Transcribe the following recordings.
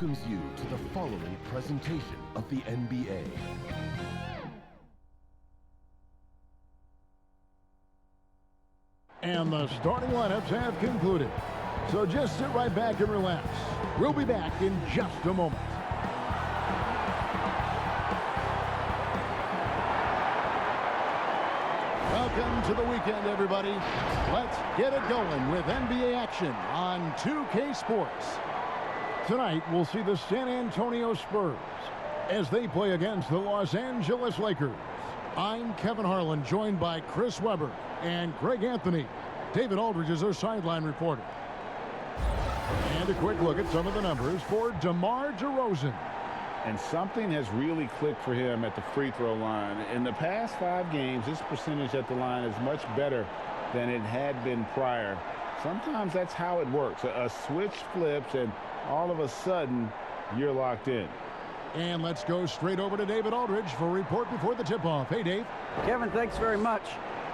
welcomes you to the following presentation of the NBA. And the starting lineups have concluded. So just sit right back and relax. We'll be back in just a moment. Welcome to the weekend, everybody. Let's get it going with NBA action on 2K Sports. Tonight, we'll see the San Antonio Spurs as they play against the Los Angeles Lakers. I'm Kevin Harlan, joined by Chris Webber and Greg Anthony. David Aldridge is our sideline reporter. And a quick look at some of the numbers for DeMar DeRozan. And something has really clicked for him at the free throw line. In the past 5 games, his percentage at the line is much better than it had been prior. Sometimes that's how it works. A switch flips, and all of a sudden, you're locked in. And let's go straight over to David Aldridge for a report before the tip-off. Hey, Dave. Kevin, thanks very much.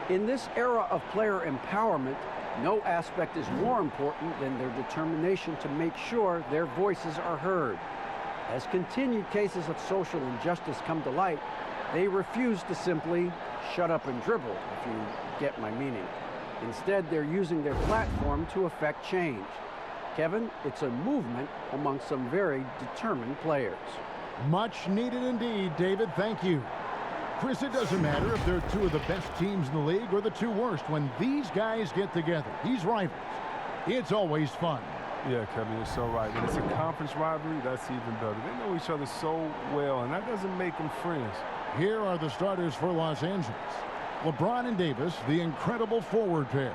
In this era of player empowerment, no aspect is more important than their determination to make sure their voices are heard. As continued cases of social injustice come to light, they refuse to simply shut up and dribble, if you get my meaning. Instead, they're using their platform to affect change. Kevin, it's a movement among some very determined players. Much needed indeed, David. Thank you. Chris, it doesn't matter if they're 2 of the best teams in the league or the 2 worst. When these guys get together, these rivals, it's always fun. Yeah, Kevin, you're so right. When it's a conference rivalry, that's even better. They know each other so well, and that doesn't make them friends. Here are the starters for Los Angeles. LeBron and Davis, the incredible forward pair.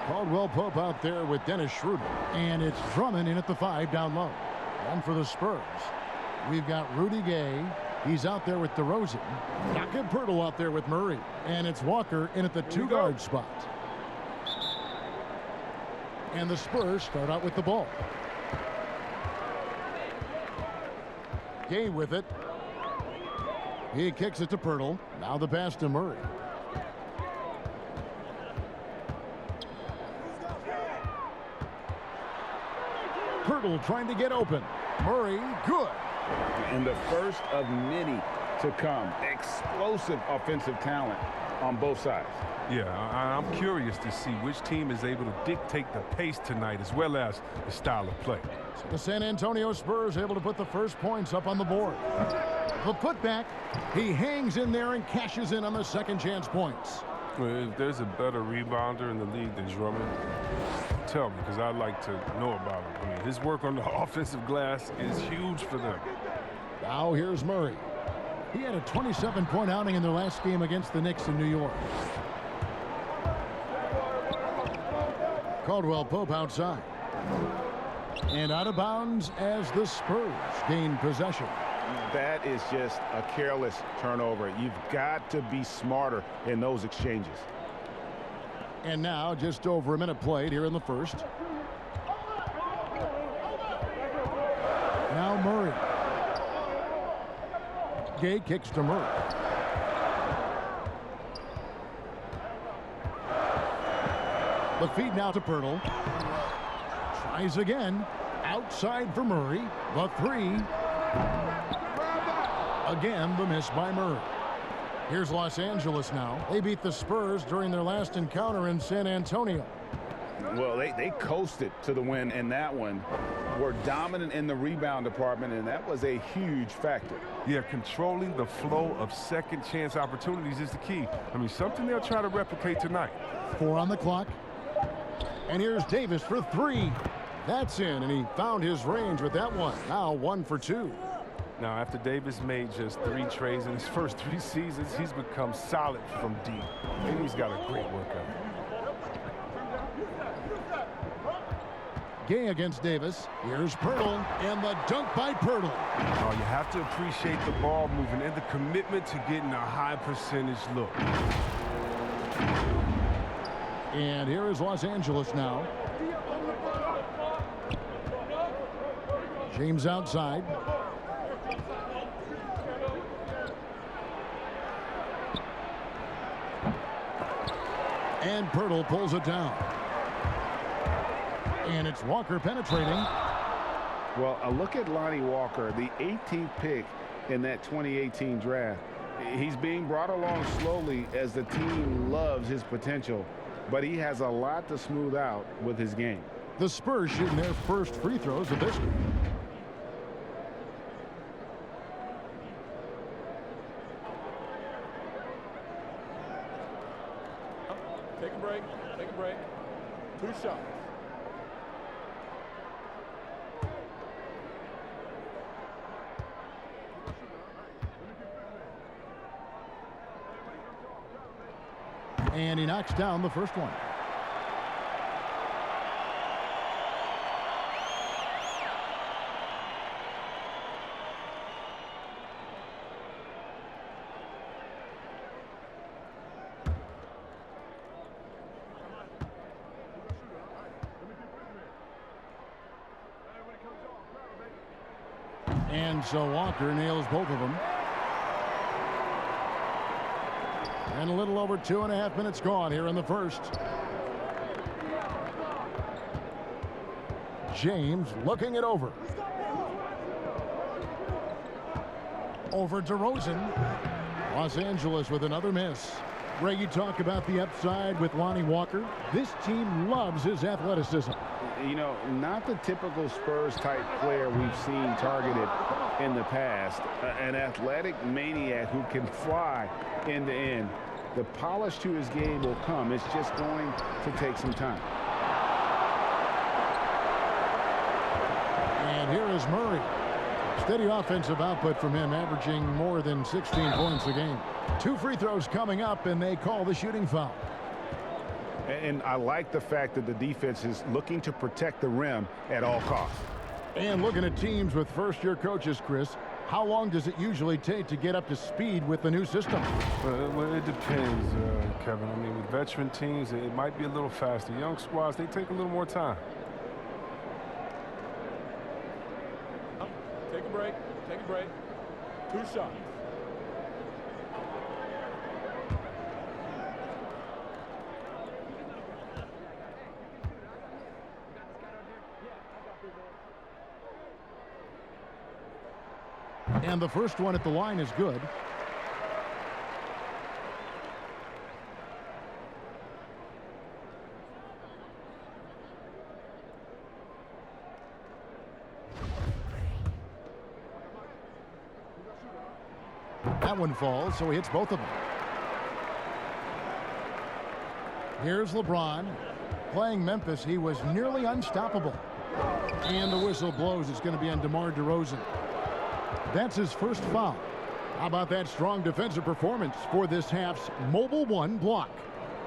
Caldwell Pope out there with Dennis Schroeder. And it's Drummond in at the 5 down low. And for the Spurs, we've got Rudy Gay. He's out there with DeRozan. Jakob Poeltl out there with Murray. And it's Walker in at the 2-guard spot. And the Spurs start out with the ball. Gay with it. He kicks it to Poeltl. Now the pass to Murray. Poeltl trying to get open. Murray, good. And the first of many to come. Explosive offensive talent on both sides. Yeah, I'm curious to see which team is able to dictate the pace tonight as well as the style of play. So the San Antonio Spurs able to put the first points up on the board. The putback, he hangs in there and cashes in on the second chance points. Well, if there's a better rebounder in the league than Drummond, tell me, because I'd like to know about him. I mean, his work on the offensive glass is huge for them. Now here's Murray. He had a 27-point outing in their last game against the Knicks in New York. Caldwell Pope outside. And out of bounds as the Spurs gain possession. That is just a careless turnover. You've got to be smarter in those exchanges. And now just over a minute played here in the first. Now Murray. Gay kicks to Murray. The feed now to Poeltl. Tries again. Outside for Murray. The 3. Again, the miss by Murray. Here's Los Angeles now. They beat the Spurs during their last encounter in San Antonio. Well, they coasted to the win in that one. Were dominant in the rebound department, and that was a huge factor. Yeah, controlling the flow of second chance opportunities is the key. I mean, something they'll try to replicate tonight. 4 on the clock. And here's Davis for 3. That's in, and he found his range with that one. Now 1 for 2. Now, after Davis made just 3 trades in his first 3 seasons, he's become solid from deep. And he's got a great workout. Gay against Davis. Here's Poeltl, and the dunk by Poeltl. Oh, you have to appreciate the ball movement and the commitment to getting a high percentage look. And here is Los Angeles now. James outside. And Poeltl pulls it down. And it's Walker penetrating. Well, a look at Lonnie Walker, the 18th pick in that 2018 draft. He's being brought along slowly as the team loves his potential, but he has a lot to smooth out with his game. The Spurs shooting their first free throws of this. Take a break. Take a break. 2 shots. And he knocks down the first one. And so Walker nails both of them. And a little over 2.5 minutes gone here in the first. James looking it over. Over DeRozan. Los Angeles with another miss. Ray, you talk about the upside with Lonnie Walker. This team loves his athleticism. You know, not the typical Spurs-type player we've seen targeted in the past. An athletic maniac who can fly end to end. The polish to his game will come. It's just going to take some time. And here is Murray. Steady offensive output from him, averaging more than 16 points a game. 2 free throws coming up, and they call the shooting foul. And I like the fact that the defense is looking to protect the rim at all costs. And looking at teams with first-year coaches, Chris, how long does it usually take to get up to speed with the new system? Well, it depends, Kevin. I mean, with veteran teams, it might be a little faster. Young squads, they take a little more time. Take a break. Take a break. 2 shots. And the first one at the line is good. That one falls, so he hits both of them. Here's LeBron. Playing Memphis, he was nearly unstoppable. And the whistle blows. It's going to be on DeMar DeRozan. That's his first foul. How about that strong defensive performance for this half's mobile 1 block?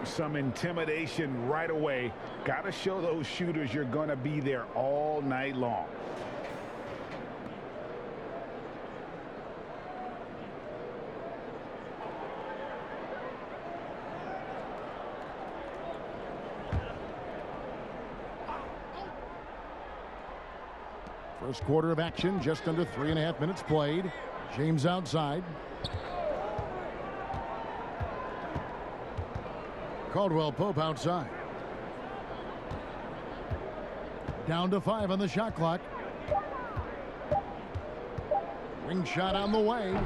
Some intimidation right away. Got to show those shooters you're going to be there all night long. First quarter of action, just under 3.5 minutes played. James outside. Caldwell Pope outside. Down to 5 on the shot clock. Ring shot on the way.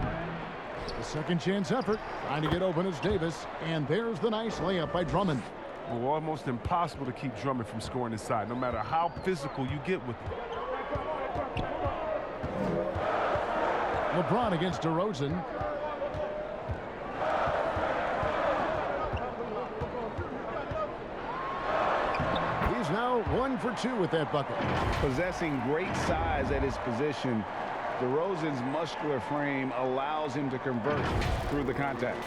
The second chance effort. Trying to get open is Davis. And there's the nice layup by Drummond. Well, almost impossible to keep Drummond from scoring inside, no matter how physical you get with him. LeBron against DeRozan. He's now 1 for 2 with that bucket. Possessing great size at his position, DeRozan's muscular frame allows him to convert through the contact.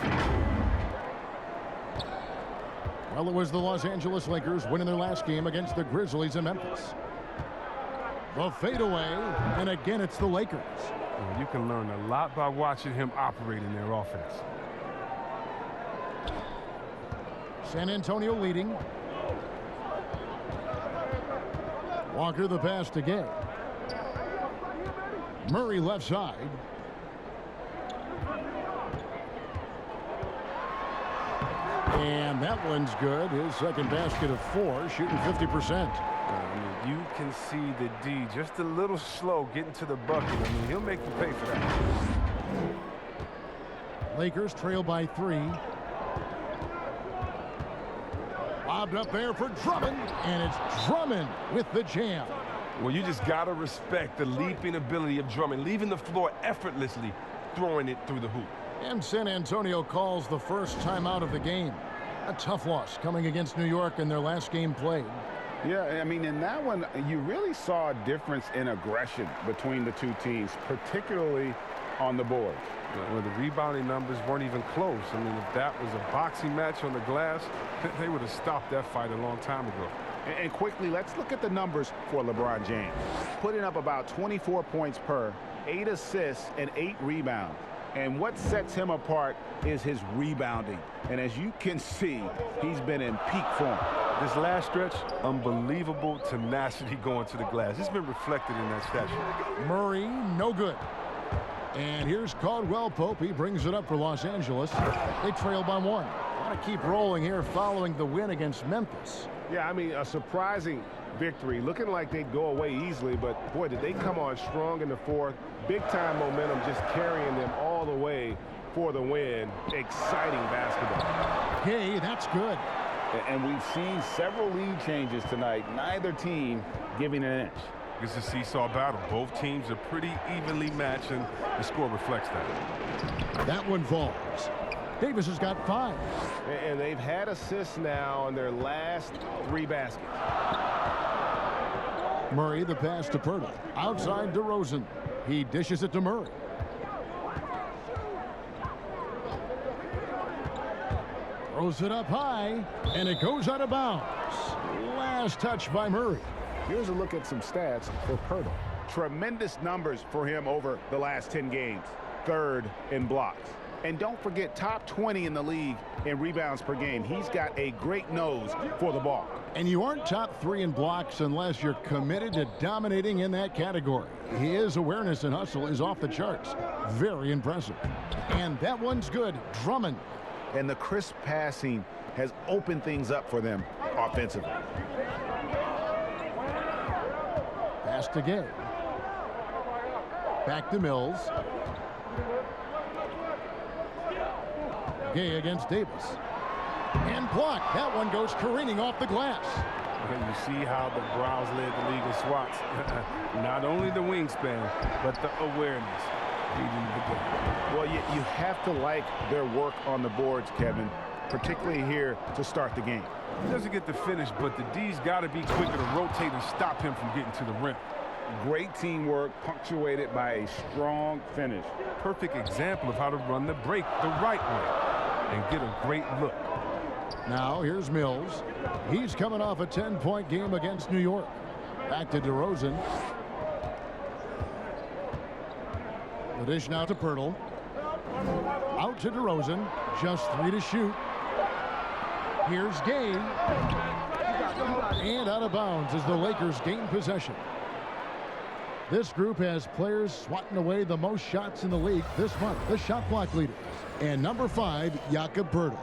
Well, it was the Los Angeles Lakers winning their last game against the Grizzlies in Memphis. The fadeaway, and again it's the Lakers. Well, you can learn a lot by watching him operate in their offense. San Antonio leading. Walker the pass to Gay. Murray left side. And that one's good. His second basket of 4, shooting 50%. You can see the D just a little slow getting to the bucket. I mean, he'll make you pay for that. Lakers trail by 3. Lobbed up there for Drummond, and it's Drummond with the jam. Well, you just got to respect the leaping ability of Drummond, leaving the floor effortlessly, throwing it through the hoop. And San Antonio calls the first timeout of the game. A tough loss coming against New York in their last game played. Yeah, I mean, in that one, you really saw a difference in aggression between the two teams, particularly on the boards. Well, the rebounding numbers weren't even close. I mean, if that was a boxing match on the glass, they would have stopped that fight a long time ago. And quickly, let's look at the numbers for LeBron James. Putting up about 24 points per, 8 assists, and 8 rebounds. And what sets him apart is his rebounding. And as you can see, he's been in peak form. This last stretch, unbelievable tenacity going to the glass. It's been reflected in that stat sheet. Murray, no good. And here's Caldwell Pope. He brings it up for Los Angeles. They trail by 1. Want to keep rolling here following the win against Memphis. Yeah, I mean, a surprising victory. Looking like they'd go away easily, but boy, did they come on strong in the fourth. Big-time momentum just carrying them all the way for the win. Exciting basketball. Hey, that's good. And we've seen several lead changes tonight. Neither team giving an inch. It's a seesaw battle. Both teams are pretty evenly matched, and the score reflects that. That one falls. Davis has got 5. And they've had assists now on their last 3 baskets. Murray, the pass to Pirtle. Outside DeRozan. He dishes it to Murray. Throws it up high, and it goes out of bounds. Last touch by Murray. Here's a look at some stats for Pirtle. Tremendous numbers for him over the last 10 games. 3rd in blocks. And don't forget, top 20 in the league in rebounds per game. He's got a great nose for the ball. And you aren't top 3 in blocks unless you're committed to dominating in that category. His awareness and hustle is off the charts. Very impressive. And that one's good. Drummond. And the crisp passing has opened things up for them offensively. Pass to Gay. Back to Mills. Gay against Davis. And blocked. That one goes careening off the glass. And you see how the Browns led the league in swats. Not only the wingspan, but the awareness leading the game. Well, you have to like their work on the boards, Kevin, particularly here to start the game. He doesn't get the finish, but the D's got to be quicker to rotate and stop him from getting to the rim. Great teamwork punctuated by a strong finish. Perfect example of how to run the break the right way and get a great look. Now here's Mills. He's coming off a 10-point game against New York. Back to DeRozan. The dish now to Pirtle. Out to DeRozan. Just 3 to shoot. Here's Gay. And out of bounds as the Lakers gain possession. This group has players swatting away the most shots in the league this month. The shot clock leaders. And number 5, Jakob Poeltl.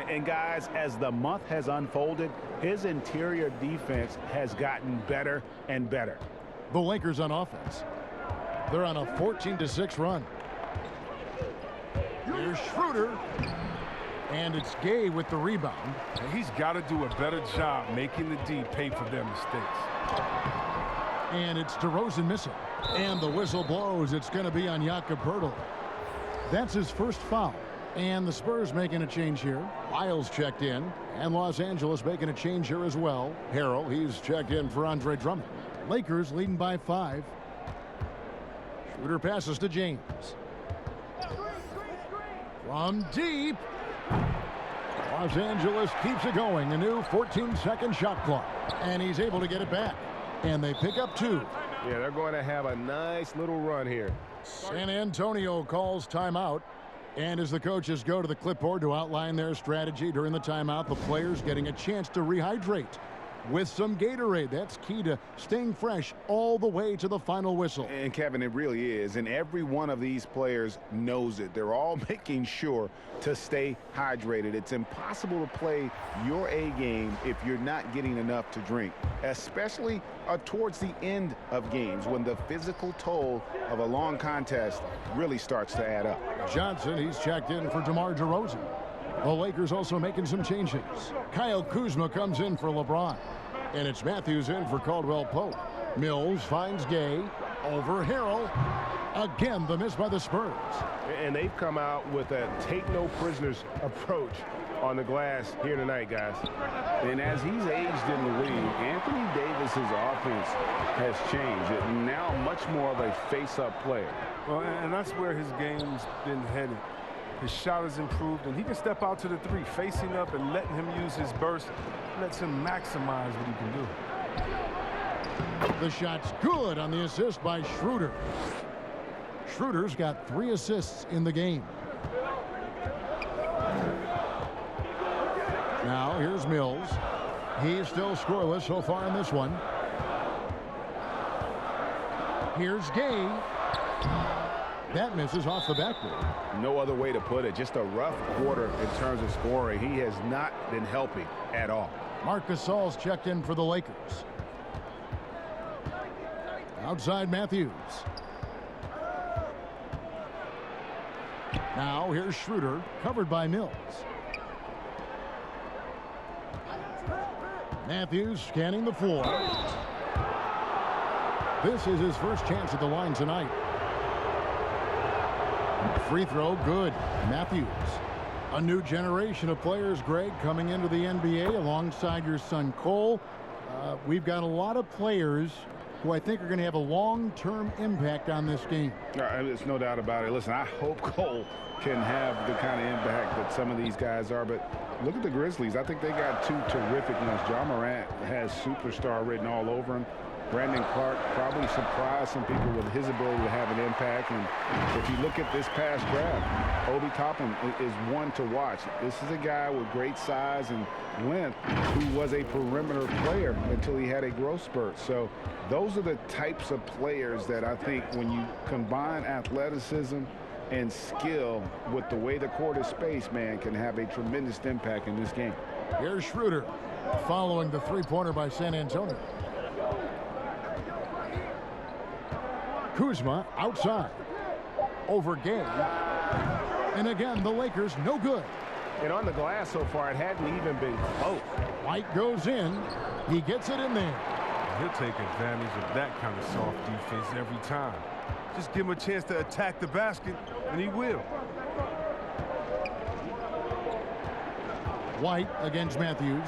And guys, as the month has unfolded, his interior defense has gotten better and better. The Lakers on offense. They're on a 14-6 run. Here's Schroeder. And it's Gay with the rebound. And he's got to do a better job making the D pay for their mistakes. And it's DeRozan missing. And the whistle blows. It's going to be on Jakob Poeltl. That's his first foul. And the Spurs making a change here. Lyles checked in. And Los Angeles making a change here as well. Harrell, he's checked in for Andre Drummond. Lakers leading by 5. Schroeder passes to James. From deep. Los Angeles keeps it going. A new 14-second shot clock. And he's able to get it back. And they pick up 2. Yeah, they're going to have a nice little run here. San Antonio calls timeout. And as the coaches go to the clipboard to outline their strategy during the timeout, the players getting a chance to rehydrate. with some Gatorade. That's key to staying fresh all the way to the final whistle. And Kevin, it really is. And every one of these players knows it. They're all making sure to stay hydrated. It's impossible to play your A game if you're not getting enough to drink, especially towards the end of games when the physical toll of a long contest really starts to add up. Johnson, he's checked in for DeMar DeRozan. The Lakers also making some changes. Kyle Kuzma comes in for LeBron. And it's Matthews in for Caldwell Pope. Mills finds Gay. Over Harrell. Again, the miss by the Spurs. And they've come out with a take-no-prisoners approach on the glass here tonight, guys. And as he's aged in the league, Anthony Davis's offense has changed. It's now much more of a face-up player. Well, and that's where his game's been headed. His shot has improved, and he can step out to the three, facing up and letting him use his burst. Lets him maximize what he can do. The shot's good on the assist by Schroeder. Schroeder's got 3 assists in the game. Now here's Mills. He's still scoreless so far in this one. Here's Gay. That misses off the backboard. No other way to put it. Just a rough quarter in terms of scoring. He has not been helping at all. Marc Gasol's checked in for the Lakers. Outside Matthews. Now here's Schroeder, covered by Mills. Matthews scanning the floor. This is his first chance at the line tonight. Free throw, good. Matthews. A new generation of players, Greg, coming into the NBA alongside your son Cole. We've got a lot of players who I think are going to have a long-term impact on this game. There's no doubt about it. Listen, I hope Cole can have the kind of impact that some of these guys are, but look at the Grizzlies. I think they got 2 terrific ones. Ja Morant has superstar written all over him. Brandon Clark probably surprised some people with his ability to have an impact. And if you look at this past draft, Obi Toppin is one to watch. This is a guy with great size and length who was a perimeter player until he had a growth spurt. So those are the types of players that I think when you combine athleticism and skill with the way the court is spaced, man, can have a tremendous impact in this game. Here's Schroeder following the three-pointer by San Antonio. Kuzma outside. Over Gay. And again, the Lakers no good. And on the glass so far, it hadn't even been close. White goes in. He gets it in there. He'll take advantage of that kind of soft defense every time. Just give him a chance to attack the basket, and he will. White against Matthews.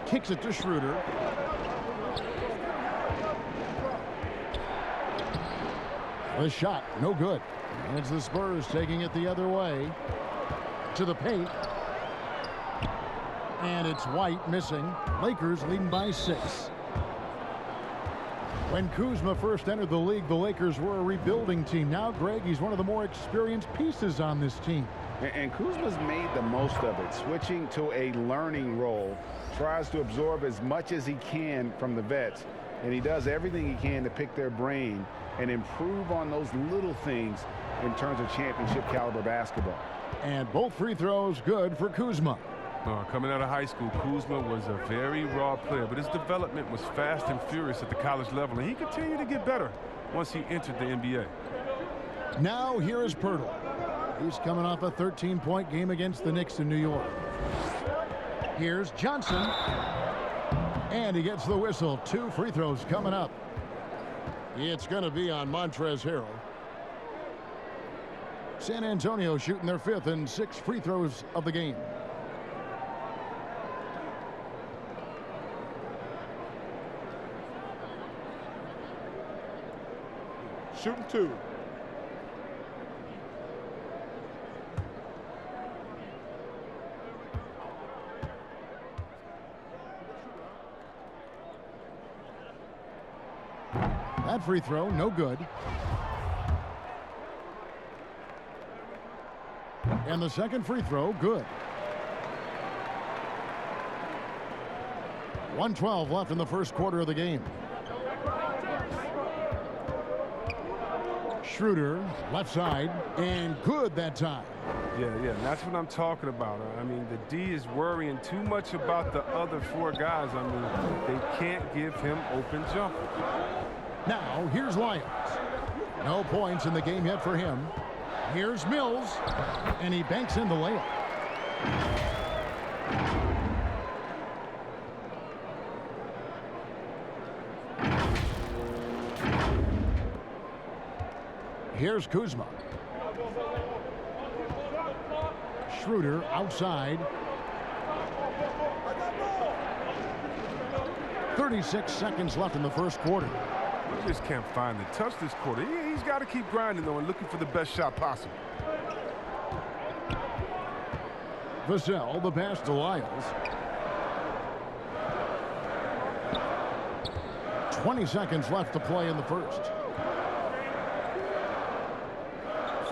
Kicks it to Schroeder. The shot, no good. And it's the Spurs taking it the other way. To the paint. And it's White missing. Lakers leading by 6. When Kuzma first entered the league, the Lakers were a rebuilding team. Now, Greg, he's one of the more experienced pieces on this team. And Kuzma's made the most of it, switching to a learning role. Tries to absorb as much as he can from the vets. And he does everything he can to pick their brain and improve on those little things in terms of championship caliber basketball. And both free throws good for Kuzma. Coming out of high school, Kuzma was a very raw player, but his development was fast and furious at the college level, and he continued to get better once he entered the NBA. Now here is Pirtle. He's coming off a 13-point game against the Knicks in New York. Here's Johnson. And he gets the whistle. 2 free throws coming up. It's going to be on Montrezl Harrell. San Antonio shooting their 5th and 6th free throws of the game. Shooting 2. That free throw, no good. And the second free throw, good. 1:12 left in the first quarter of the game. Schroeder, left side, and good that time. Yeah, and that's what I'm talking about. I mean, the D is worrying too much about the other four guys. I mean, they can't give him open jumper. Now, here's Lyons. No points in the game yet for him. Here's Mills, and he banks in the layup. Here's Kuzma. Schroeder outside. 36 seconds left in the first quarter. He just can't find the touch this quarter. He's got to keep grinding, though, and looking for the best shot possible. Vassell, the pass to Lyles. 20 seconds left to play in the first.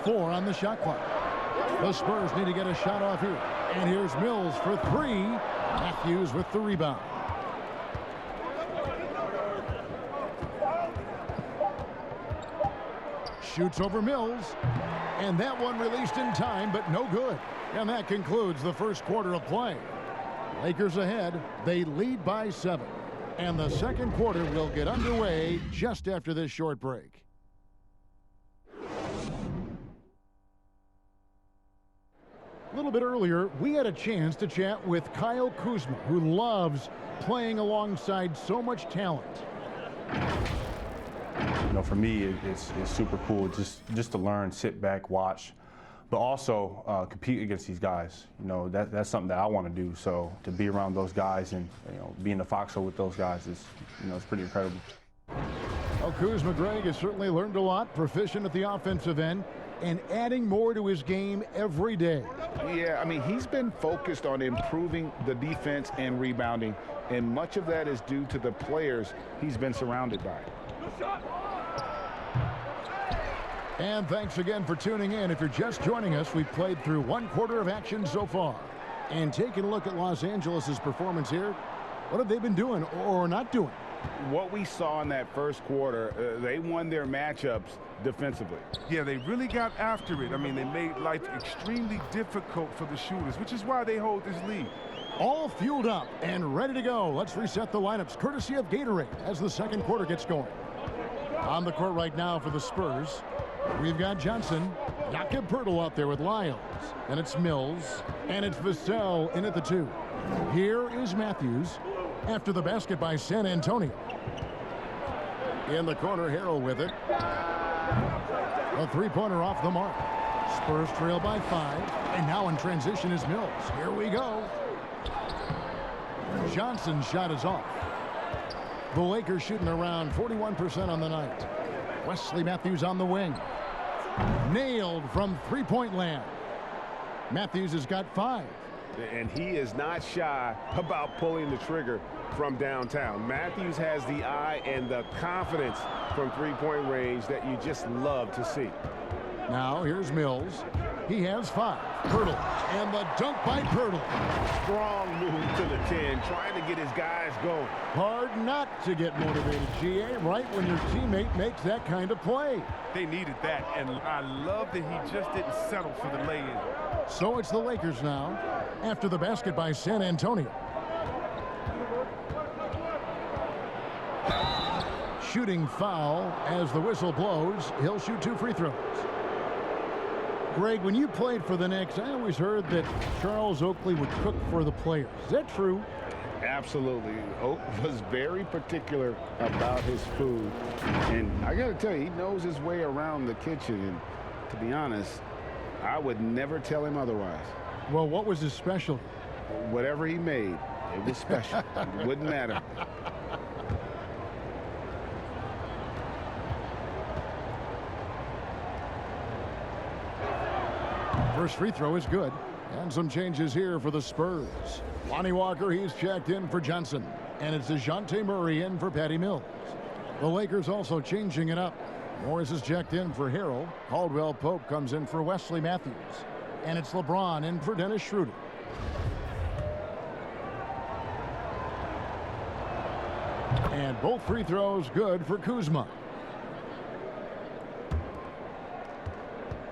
4 on the shot clock. The Spurs need to get a shot off here. And here's Mills for 3. Matthews with the rebound. Shoots over Mills. And that one released in time, but no good. And that concludes the first quarter of play. Lakers ahead. They lead by 7. And the second quarter will get underway just after this short break. A little bit earlier, we had a chance to chat with Kyle Kuzma, who loves playing alongside so much talent. You know, for me, it's super cool just to learn, sit back, watch, but also compete against these guys. You know, that's something that I want to do. So to be around those guys and, you know, be in the foxhole with those guys is, you know, it's pretty incredible. Well, Kuzma, Greg, has certainly learned a lot, proficient at the offensive end, and adding more to his game every day. Yeah, I mean, he's been focused on improving the defense and rebounding, and much of that is due to the players he's been surrounded by. And thanks again for tuning in. If you're just joining us, we've played through one quarter of action so far. And taking a look at Los Angeles' performance here, what have they been doing or not doing? What we saw in that first quarter, they won their matchups defensively. Yeah, they really got after it. I mean, they made life extremely difficult for the shooters, which is why they hold this lead. All fueled up and ready to go. Let's reset the lineups, courtesy of Gatorade, as the second quarter gets going. On the court right now for the Spurs, we've got Johnson, Jakob Poeltl out there with Lyles, and it's Mills, and it's Vassell in at the 2. Here is Matthews after the basket by San Antonio. In the corner, Harrell with it. A three-pointer off the mark. Spurs trail by 5, and now in transition is Mills. Here we go. Johnson's shot is off. The Lakers shooting around 41% on the night. Wesley Matthews on the wing. Nailed from three-point land. Matthews has got 5. And he is not shy about pulling the trigger from downtown. Matthews has the eye and the confidence from three-point range that you just love to see. Now here's Mills. He has 5. Poeltl, and the dunk by Poeltl. Strong move to the 10, trying to get his guys going. Hard not to get motivated, GA, right when your teammate makes that kind of play. They needed that, and I love that he just didn't settle for the lay-in. So it's the Lakers now, after the basket by San Antonio. Shooting foul as the whistle blows. He'll shoot 2 free throws. Greg, when you played for the Knicks, I always heard that Charles Oakley would cook for the players. Is that true? Absolutely. Oak was very particular about his food. And I got to tell you, he knows his way around the kitchen. And to be honest, I would never tell him otherwise. Well, what was his specialty? Whatever he made, it was special. It wouldn't matter. First free throw is good. And some changes here for the Spurs. Lonnie Walker, he's checked in for Johnson. And it's DeJounte Murray in for Patty Mills. The Lakers also changing it up. Morris is checked in for Harrell. Caldwell Pope comes in for Wesley Matthews. And it's LeBron in for Dennis Schroeder. And both free throws good for Kuzma.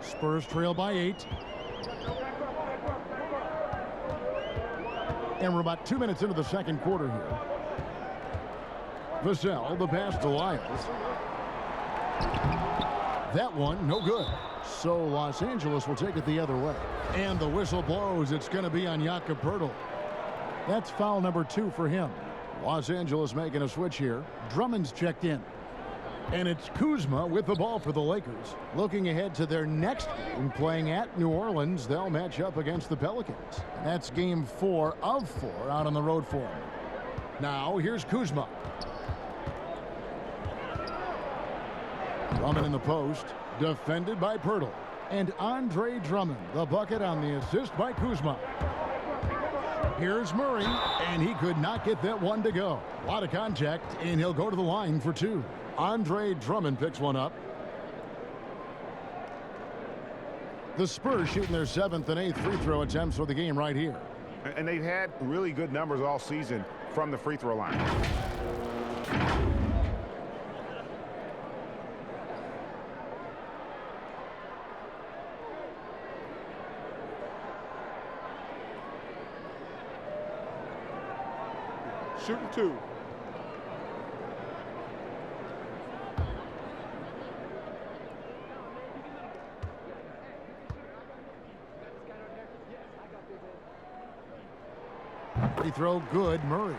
Spurs trail by 8. And we're about 2 minutes into the second quarter here. Vassell, the pass to Lyles. That one, no good. So Los Angeles will take it the other way. And the whistle blows. It's going to be on Jakob Poeltl. That's foul number 2 for him. Los Angeles making a switch here. Drummond's checked in. And it's Kuzma with the ball for the Lakers. Looking ahead to their next game, playing at New Orleans, they'll match up against the Pelicans. That's game 4 of 4 out on the road for them. Now, here's Kuzma. Drummond in the post, defended by Poeltl. And Andre Drummond, the bucket on the assist by Kuzma. Here's Murray, and he could not get that one to go. A lot of contact, and he'll go to the line for 2. Andre Drummond picks one up. The Spurs shooting their 7th and 8th free throw attempts for the game right here. And they've had really good numbers all season from the free throw line. Shooting 2. Free throw good. Murray.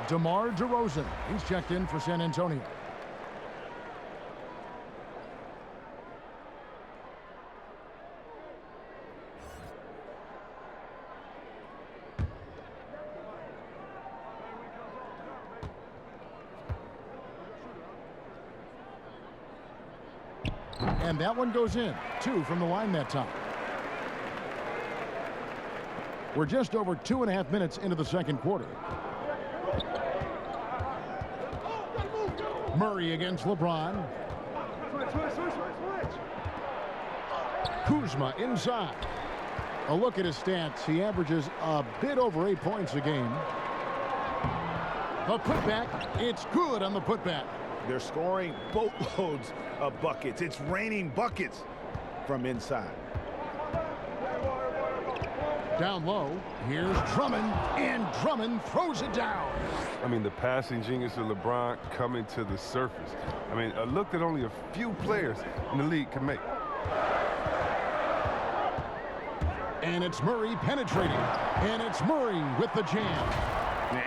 DeMar DeRozan. He's checked in for San Antonio. And that one goes in. 2 from the line that time. We're just over 2.5 minutes into the second quarter. Murray against LeBron. Kuzma inside. A look at his stats. He averages a bit over 8 points a game. The putback. It's good on the putback. They're scoring boatloads of buckets. It's raining buckets from inside. Down low, here's Drummond, and Drummond throws it down. I mean, the passing genius of LeBron coming to the surface. I mean, a look that only a few players in the league can make. And it's Murray penetrating, and it's Murray with the jam.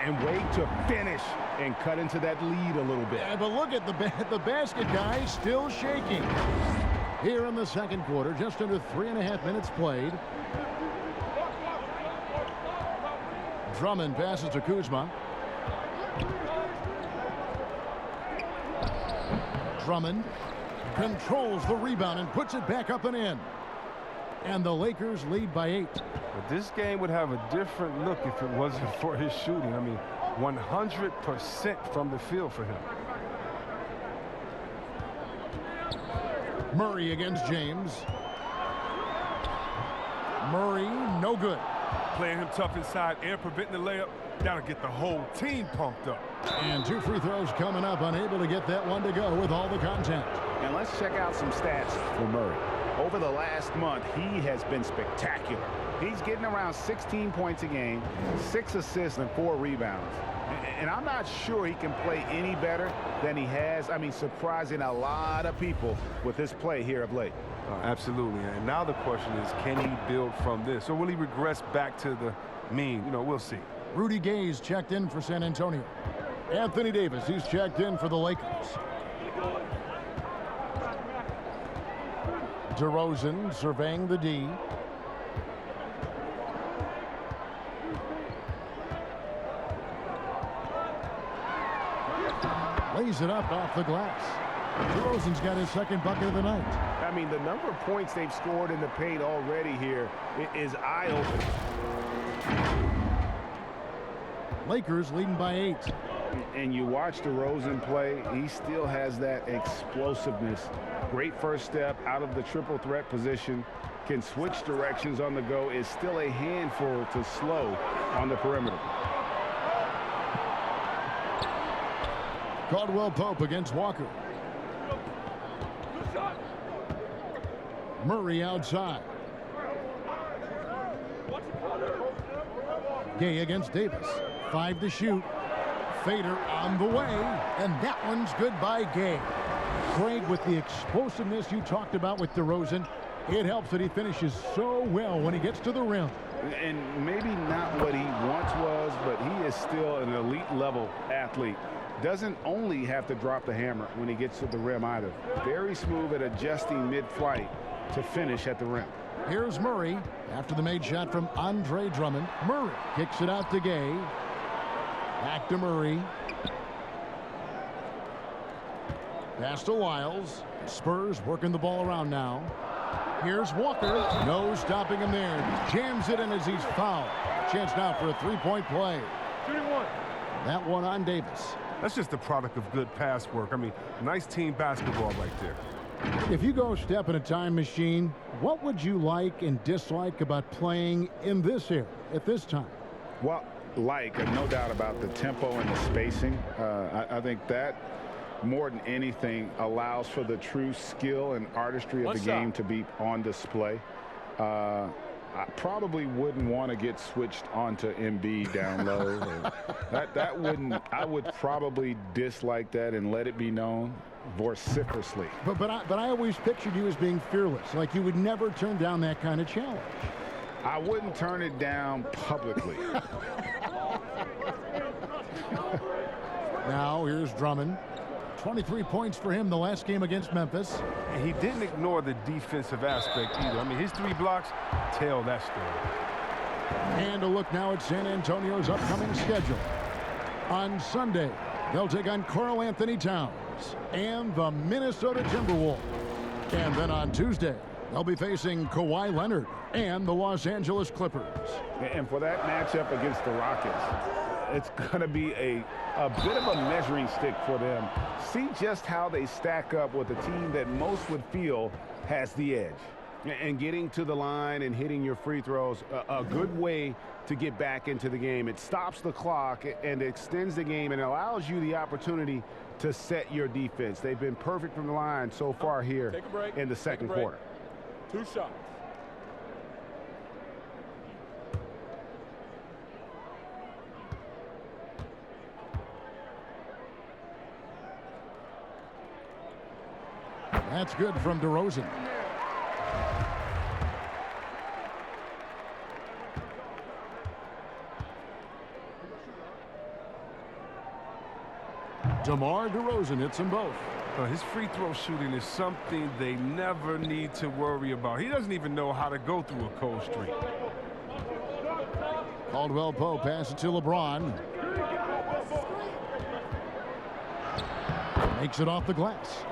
And wait to finish and cut into that lead a little bit. Yeah, but look at the basket guy still shaking. Here in the second quarter, just under 3.5 minutes played. Drummond passes to Kuzma. Drummond controls the rebound and puts it back up and in. And the Lakers lead by 8. But this game would have a different look if it wasn't for his shooting. I mean, 100% from the field for him. Murray against James. Murray, no good. Playing him tough inside and preventing the layup. That'll get the whole team pumped up. And 2 free throws coming up, unable to get that one to go with all the contact. And let's check out some stats for Murray. Over the last month, he has been spectacular. He's getting around 16 points a game, 6 assists, and 4 rebounds. And I'm not sure he can play any better than he has. I mean, surprising a lot of people with his play here of late. Absolutely. And now the question is, can he build from this? Or will he regress back to the mean? You know, we'll see. Rudy Gay's checked in for San Antonio. Anthony Davis, he's checked in for the Lakers. DeRozan surveying the D. Lays it up off the glass. DeRozan's got his second bucket of the night. I mean, the number of points they've scored in the paint already here is eye-opening. Lakers leading by 8. And you watch DeRozan play, he still has that explosiveness. Great first step out of the triple threat position. Can switch directions on the go. Is still a handful to slow on the perimeter. Caldwell Pope against Walker. Murray outside. Gay against Davis. 5 to shoot. Fader on the way, and that one's good by Gay. Craig, with the explosiveness you talked about with DeRozan, it helps that he finishes so well when he gets to the rim. And maybe not what he once was, but he is still an elite level athlete. Doesn't only have to drop the hammer when he gets to the rim either. Very smooth at adjusting mid-flight to finish at the rim. Here's Murray after the made shot from Andre Drummond. Murray kicks it out to Gay. Back to Murray. Pass to Wiles. Spurs working the ball around now. Here's Walker. No stopping him there. Jams it in as he's fouled. Chance now for a three-point play. Shooting one. That one on Davis. That's just the product of good pass work. I mean, nice team basketball right there. If you go step in a time machine, what would you like and dislike about playing in this era at this time? Well, no doubt about the tempo and the spacing. I think that more than anything allows for the true skill and artistry of the game to be on display. I probably wouldn't want to get switched onto Embiid down low. I would probably dislike that and let it be known vociferously. But I always pictured you as being fearless, like you would never turn down that kind of challenge. I wouldn't turn it down publicly. Now here's Drummond. 23 points for him the last game against Memphis. And he didn't ignore the defensive aspect either. I mean, his 3 blocks tell that story. And a look now at San Antonio's upcoming schedule. On Sunday, they'll take on Karl Anthony Towns and the Minnesota Timberwolves. And then on Tuesday, they'll be facing Kawhi Leonard and the Los Angeles Clippers. And for that matchup against the Rockets, it's going to be a bit of a measuring stick for them. See just how they stack up with a team that most would feel has the edge. And getting to the line and hitting your free throws, a good way to get back into the game. It stops the clock and extends the game and allows you the opportunity to set your defense. They've been perfect from the line so far here in the second quarter. 2 shots. That's good from DeRozan. DeMar DeRozan hits them both. His free throw shooting is something they never need to worry about. He doesn't even know how to go through a cold streak. Caldwell Pope passes it to LeBron. Makes it off the glass.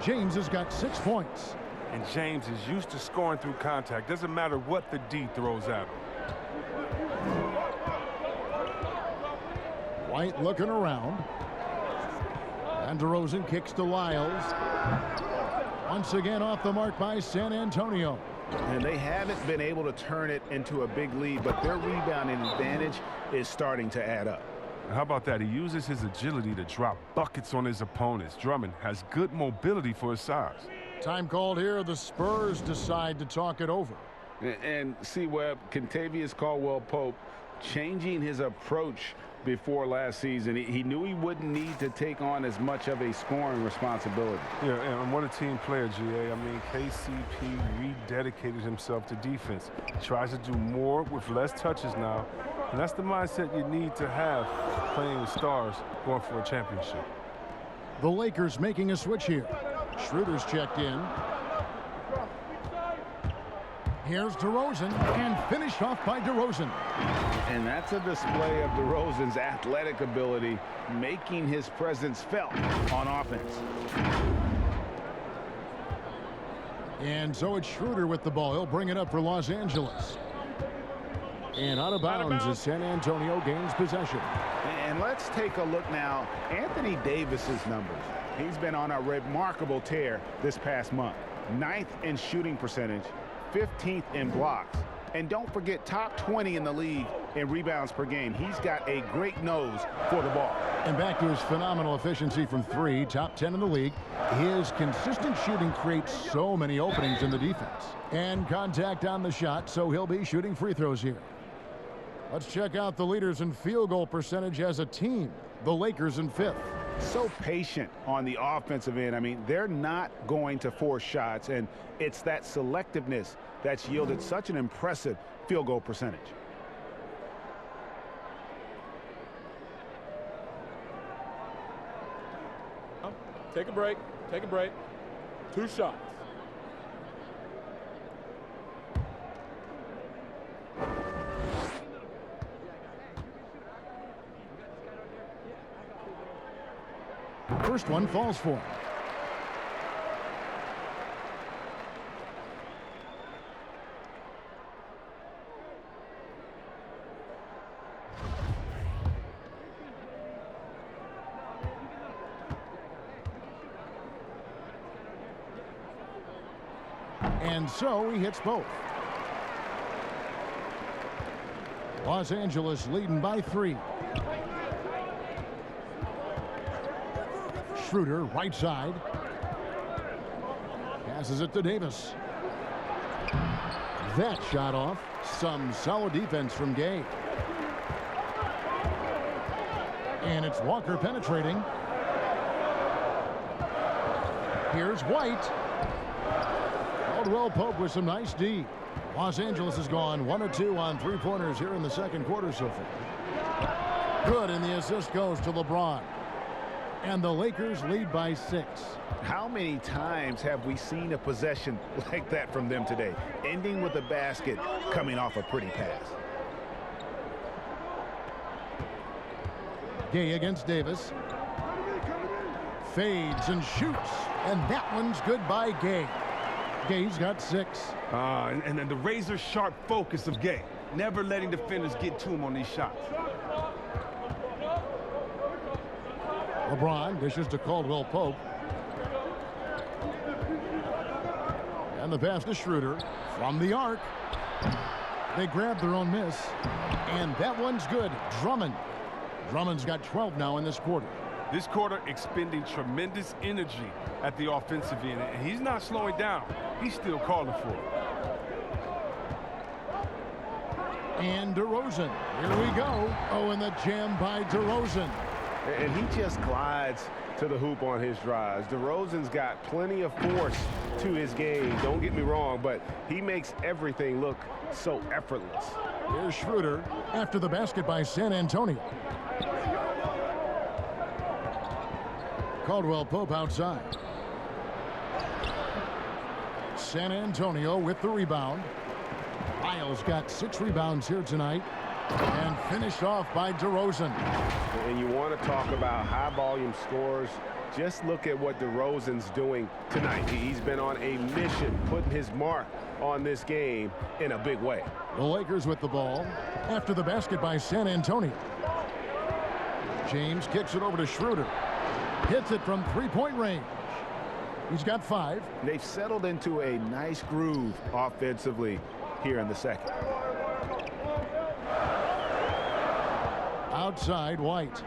James has got 6 points. And James is used to scoring through contact. Doesn't matter what the D throws at him. White looking around. And DeRozan kicks to Lyles. Once again off the mark by San Antonio. And they haven't been able to turn it into a big lead, but their rebounding advantage is starting to add up. How about that? He uses his agility to drop buckets on his opponents. Drummond has good mobility for his size. Time called here. The Spurs decide to talk it over. And see, Webb, Kentavious Caldwell-Pope changing his approach before last season. He knew he wouldn't need to take on as much of a scoring responsibility. Yeah, and what a team player, GA. I mean, KCP rededicated himself to defense. He tries to do more with less touches now, and that's the mindset you need to have playing with stars going for a championship. The Lakers making a switch here. Schroeder's checked in. Here's DeRozan, and finished off by DeRozan. And that's a display of DeRozan's athletic ability, making his presence felt on offense. And so it's Schroeder with the ball. He'll bring it up for Los Angeles. And out of bounds is San Antonio gains possession. And let's take a look now. Anthony Davis's numbers. He's been on a remarkable tear this past month. 9th in shooting percentage, 15th in blocks. And don't forget, top 20 in the league in rebounds per game. He's got a great nose for the ball. And back to his phenomenal efficiency from three, top 10 in the league. His consistent shooting creates so many openings in the defense. And contact on the shot, so he'll be shooting free throws here. Let's check out the leaders in field goal percentage as a team. The Lakers in 5th. So patient on the offensive end. I mean, they're not going to force shots, and it's that selectiveness that's yielded such an impressive field goal percentage. Take a break. Take a break. 2 shots. First one falls for him. And so he hits both. Los Angeles leading by 3. Schroeder, right side. Passes it to Davis. That shot off. Some solid defense from Gay. And it's Walker penetrating. Here's White. Caldwell Pope with some nice D. Los Angeles has gone 1 of 2 on 3-pointers here in the second quarter so far. Good, and the assist goes to LeBron. And the Lakers lead by 6. How many times have we seen a possession like that from them today? Ending with a basket, coming off a pretty pass. Gay against Davis. Fades and shoots. And that one's good by Gay. Gay's got 6. And then the razor-sharp focus of Gay. Never letting defenders get to him on these shots. LeBron dishes to Caldwell Pope. And the pass to Schroeder from the arc. They grab their own miss. And that one's good. Drummond's got 12 now in this quarter. This quarter expending tremendous energy at the offensive end. And he's not slowing down. He's still calling for it. And DeRozan. Here we go. Oh, and the jam by DeRozan. And he just glides to the hoop on his drives. DeRozan's got plenty of force to his game. Don't get me wrong, but he makes everything look so effortless. Here's Schroeder after the basket by San Antonio. Caldwell Pope outside. San Antonio with the rebound. Lyles got 6 rebounds here tonight. And finished off by DeRozan. And you want to talk about high-volume scores. Just look at what DeRozan's doing tonight. He's been on a mission, putting his mark on this game in a big way. The Lakers with the ball after the basket by San Antonio. James kicks it over to Schroeder. Hits it from 3-point range. He's got 5. They've settled into a nice groove offensively here in the second. Outside, White.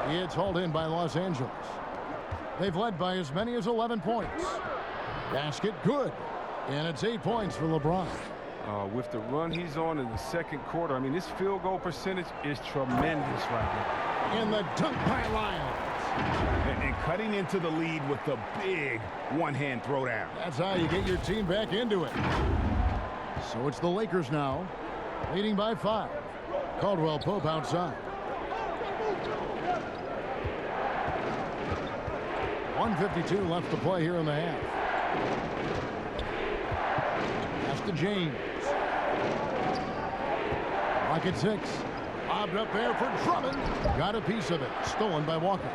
It's hauled in by Los Angeles. They've led by as many as 11 points. Basket good. And it's 8 points for LeBron. With the run he's on in the second quarter, I mean, this field goal percentage is tremendous right now. In the dunk by Lyles. And cutting into the lead with the big one-hand throwdown. That's how you get your team back into it. So it's the Lakers now, leading by 5. Caldwell Pope outside. 1:52 left to play here in the half. Pass to James. Rocket 6. Lobbed up there for Drummond. Got a piece of it. Stolen by Walker.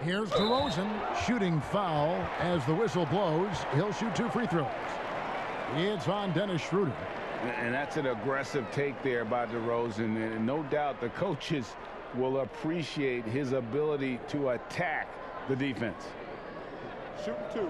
Here's DeRozan. Shooting foul as the whistle blows. He'll shoot 2 free throws. It's on Dennis Schroeder. And that's an aggressive take there by DeRozan. And no doubt the coaches will appreciate his ability to attack the defense. Shoot 2.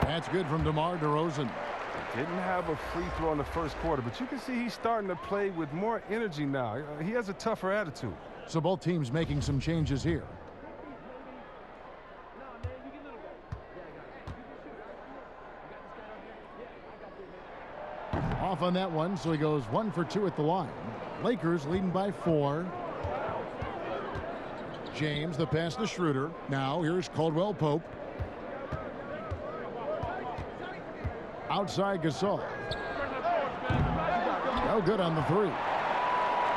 That's good from DeMar DeRozan. Didn't have a free throw in the first quarter, but you can see he's starting to play with more energy now. He has a tougher attitude. So both teams making some changes here. Off on that one, so he goes 1 for 2 at the line. Lakers leading by 4. James, the pass to Schroeder. Now here's Caldwell Pope. Outside Gasol. No good on the 3.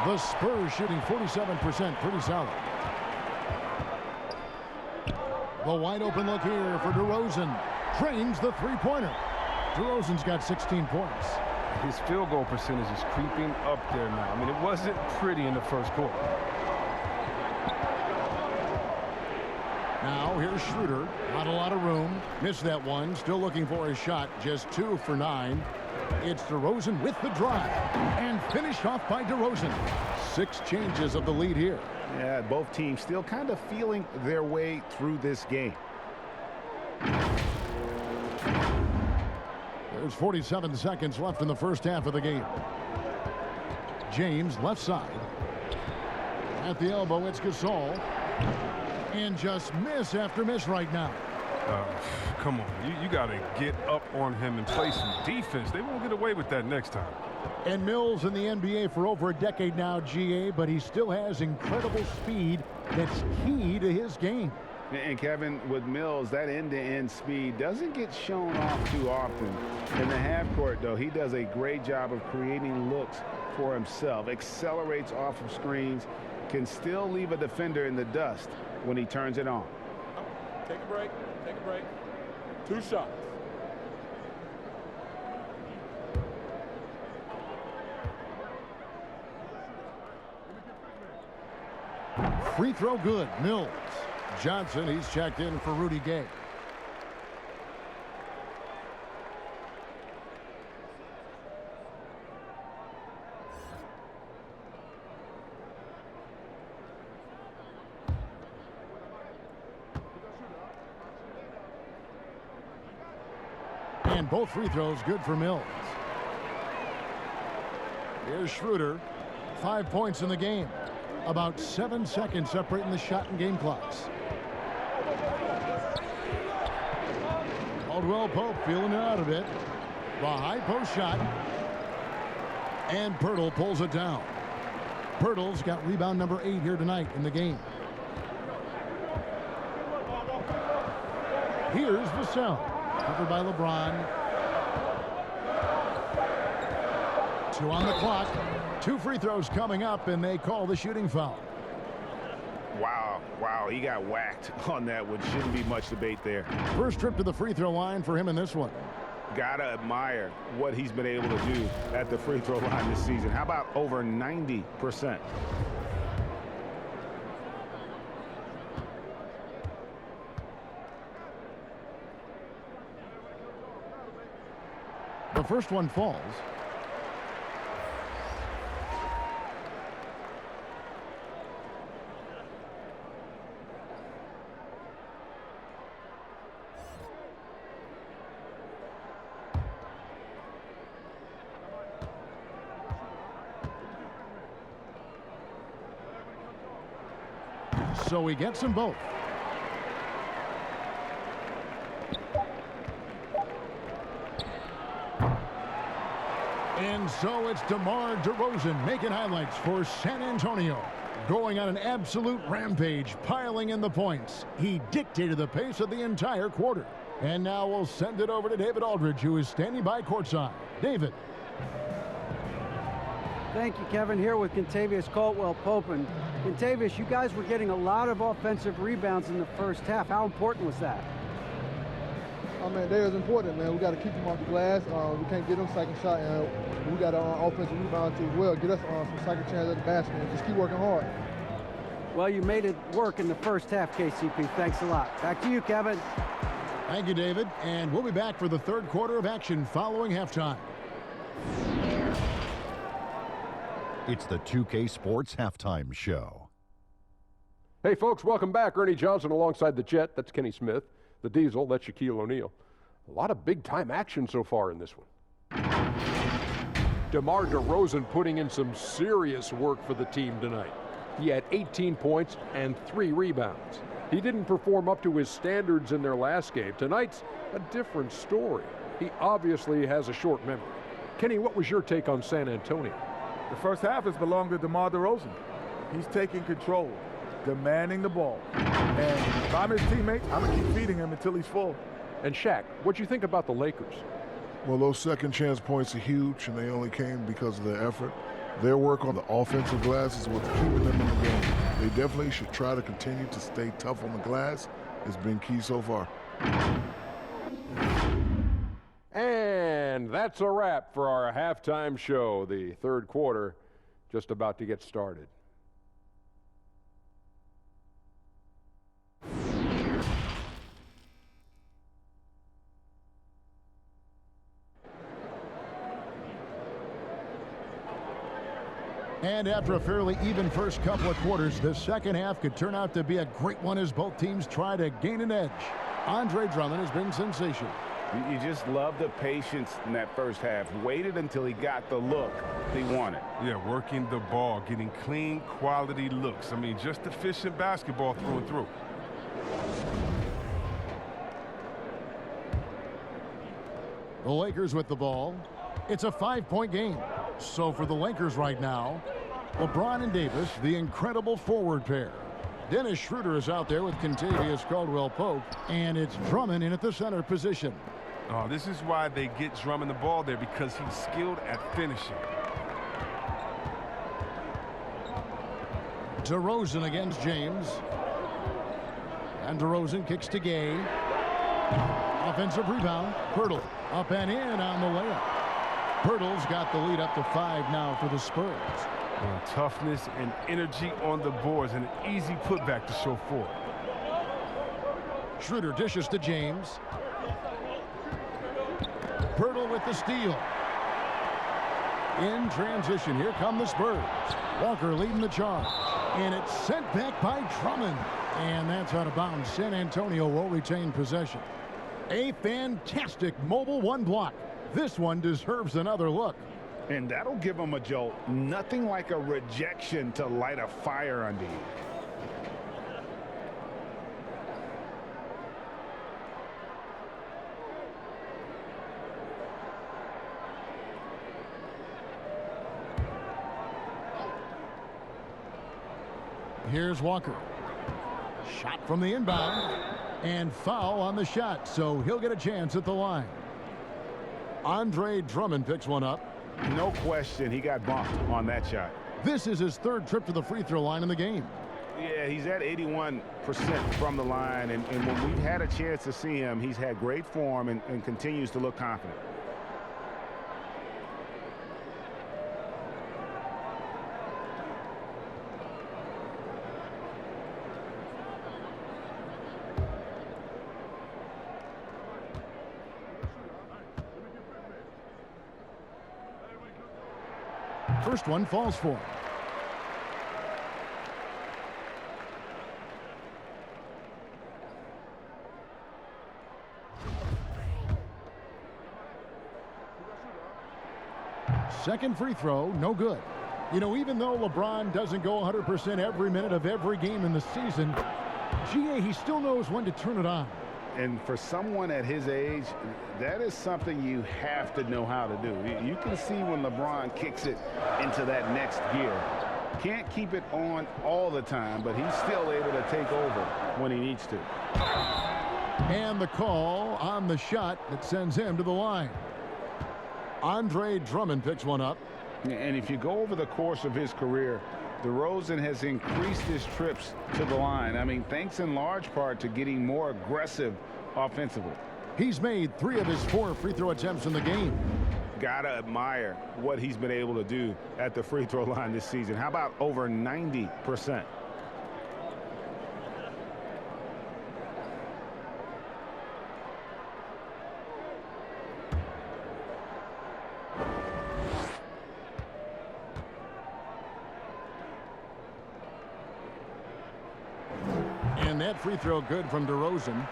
The Spurs shooting 47%, pretty solid. The wide open look here for DeRozan. Drains the three-pointer. DeRozan's got 16 points. His field goal percentage is creeping up there now. I mean, it wasn't pretty in the first quarter. Now here's Schroeder. Not a lot of room. Missed that one. Still looking for his shot. Just 2 for 9. It's DeRozan with the drive. And finished off by DeRozan. 6 changes of the lead here. Yeah, both teams still kind of feeling their way through this game. There's 47 seconds left in the first half of the game. James, left side. At the elbow, it's Gasol. And just miss after miss right now. Come on, you got to get up on him and play some defense. They won't get away with that next time. And Mills in the NBA for over a decade now, GA, but he still has incredible speed that's key to his game. And Kevin, with Mills, that end-to-end speed doesn't get shown off too often. In the half court, though, he does a great job of creating looks for himself, accelerates off of screens, can still leave a defender in the dust when he turns it on. Take a break. Take a break. 2 shots. Free throw good. Mills. Johnson, he's checked in for Rudy Gay. And both free throws good for Mills. Here's Schroeder. 5 points in the game. About 7 seconds separating the shot and game clocks. Caldwell Pope feeling it out a bit. The high post shot. And Pirtle pulls it down. Pirtle's got rebound number 8 here tonight in the game. Here's Vassell. Covered by LeBron. 2 on the clock. 2 free throws coming up, and they call the shooting foul. Wow, he got whacked on that one. Shouldn't be much debate there. First trip to the free throw line for him in this one. Gotta admire what he's been able to do at the free throw line this season. How about over 90%? The first one falls. So he gets them both. And so it's DeMar DeRozan making highlights for San Antonio. Going on an absolute rampage, piling in the points. He dictated the pace of the entire quarter. And now we'll send it over to David Aldridge, who is standing by courtside. David. Thank you, Kevin. Here with Kentavious Caldwell-Pope. And Kentavious, you guys were getting a lot of offensive rebounds in the first half. How important was that? Oh, man, that is important, man. We got to keep them off the glass. We can't get them second shot. We got offensive rebounds as well. Get us some second chance at the basket and just keep working hard. Well, you made it work in the first half, KCP. Thanks a lot. Back to you, Kevin. Thank you, David. And we'll be back for the third quarter of action following halftime. It's the 2K Sports Halftime Show. Hey, folks, welcome back. Ernie Johnson alongside the Jet. That's Kenny Smith. The Diesel, that's Shaquille O'Neal. A lot of big-time action so far in this one. DeMar DeRozan putting in some serious work for the team tonight. He had 18 points and 3 rebounds. He didn't perform up to his standards in their last game. Tonight's a different story. He obviously has a short memory. Kenny, what was your take on San Antonio? The first half has belonged to DeMar DeRozan. He's taking control, demanding the ball. And if I'm his teammate, I'm going to keep feeding him until he's full. And Shaq, what'd you think about the Lakers? Well, those second chance points are huge, and they only came because of their effort. Their work on the offensive glass is what's keeping them in the game. They definitely should try to continue to stay tough on the glass. It's been key so far. And that's a wrap for our halftime show. The third quarter just about to get started. And after a fairly even first couple of quarters, the second half could turn out to be a great one as both teams try to gain an edge. Andre Drummond has been sensational. You just love the patience in that first half. Waited until he got the look he wanted. Yeah, working the ball, getting clean, quality looks. I mean, just efficient basketball through and through. The Lakers with the ball. It's a 5-point game. So for the Lakers right now, LeBron and Davis, the incredible forward pair. Dennis Schroeder is out there with Kentavious Caldwell-Pope, and it's Drummond in at the center position. Oh, this is why they get Drummond the ball there, because he's skilled at finishing. DeRozan against James. And DeRozan kicks to Gay. Offensive rebound. Pirtle up and in on the layup. Pirtle's got the lead up to 5 now for the Spurs. Toughness and energy on the boards, and an easy putback to show for it. Schroeder dishes to James. Pirtle with the steal. In transition, here come the Spurs. Walker leading the charge. And it's sent back by Drummond. And that's out of bounds. San Antonio will retain possession. A fantastic mobile one block. This one deserves another look. And that'll give him a jolt. Nothing like a rejection to light a fire under you. Here's Walker. Shot from the inbound. And foul on the shot, so he'll get a chance at the line. Andre Drummond picks one up. No question, he got bumped on that shot. This is his third trip to the free throw line in the game. Yeah, he's at 81% from the line, and when we've had a chance to see him, he's had great form and continues to look confident. First one falls for him. Second free throw, no good. You know, even though LeBron doesn't go 100% every minute of every game in the season, GA, he still knows when to turn it on. And for someone at his age, that is something you have to know how to do. You can see when LeBron kicks it into that next gear. Can't keep it on all the time, but he's still able to take over when he needs to. And the call on the shot that sends him to the line. Andre Drummond picks one up. And if you go over the course of his career, DeRozan has increased his trips to the line. I mean, thanks in large part to getting more aggressive offensively. He's made 3 of his 4 free throw attempts in the game. Gotta admire what he's been able to do at the free throw line this season. How about over 90%? And that free throw good from DeRozan.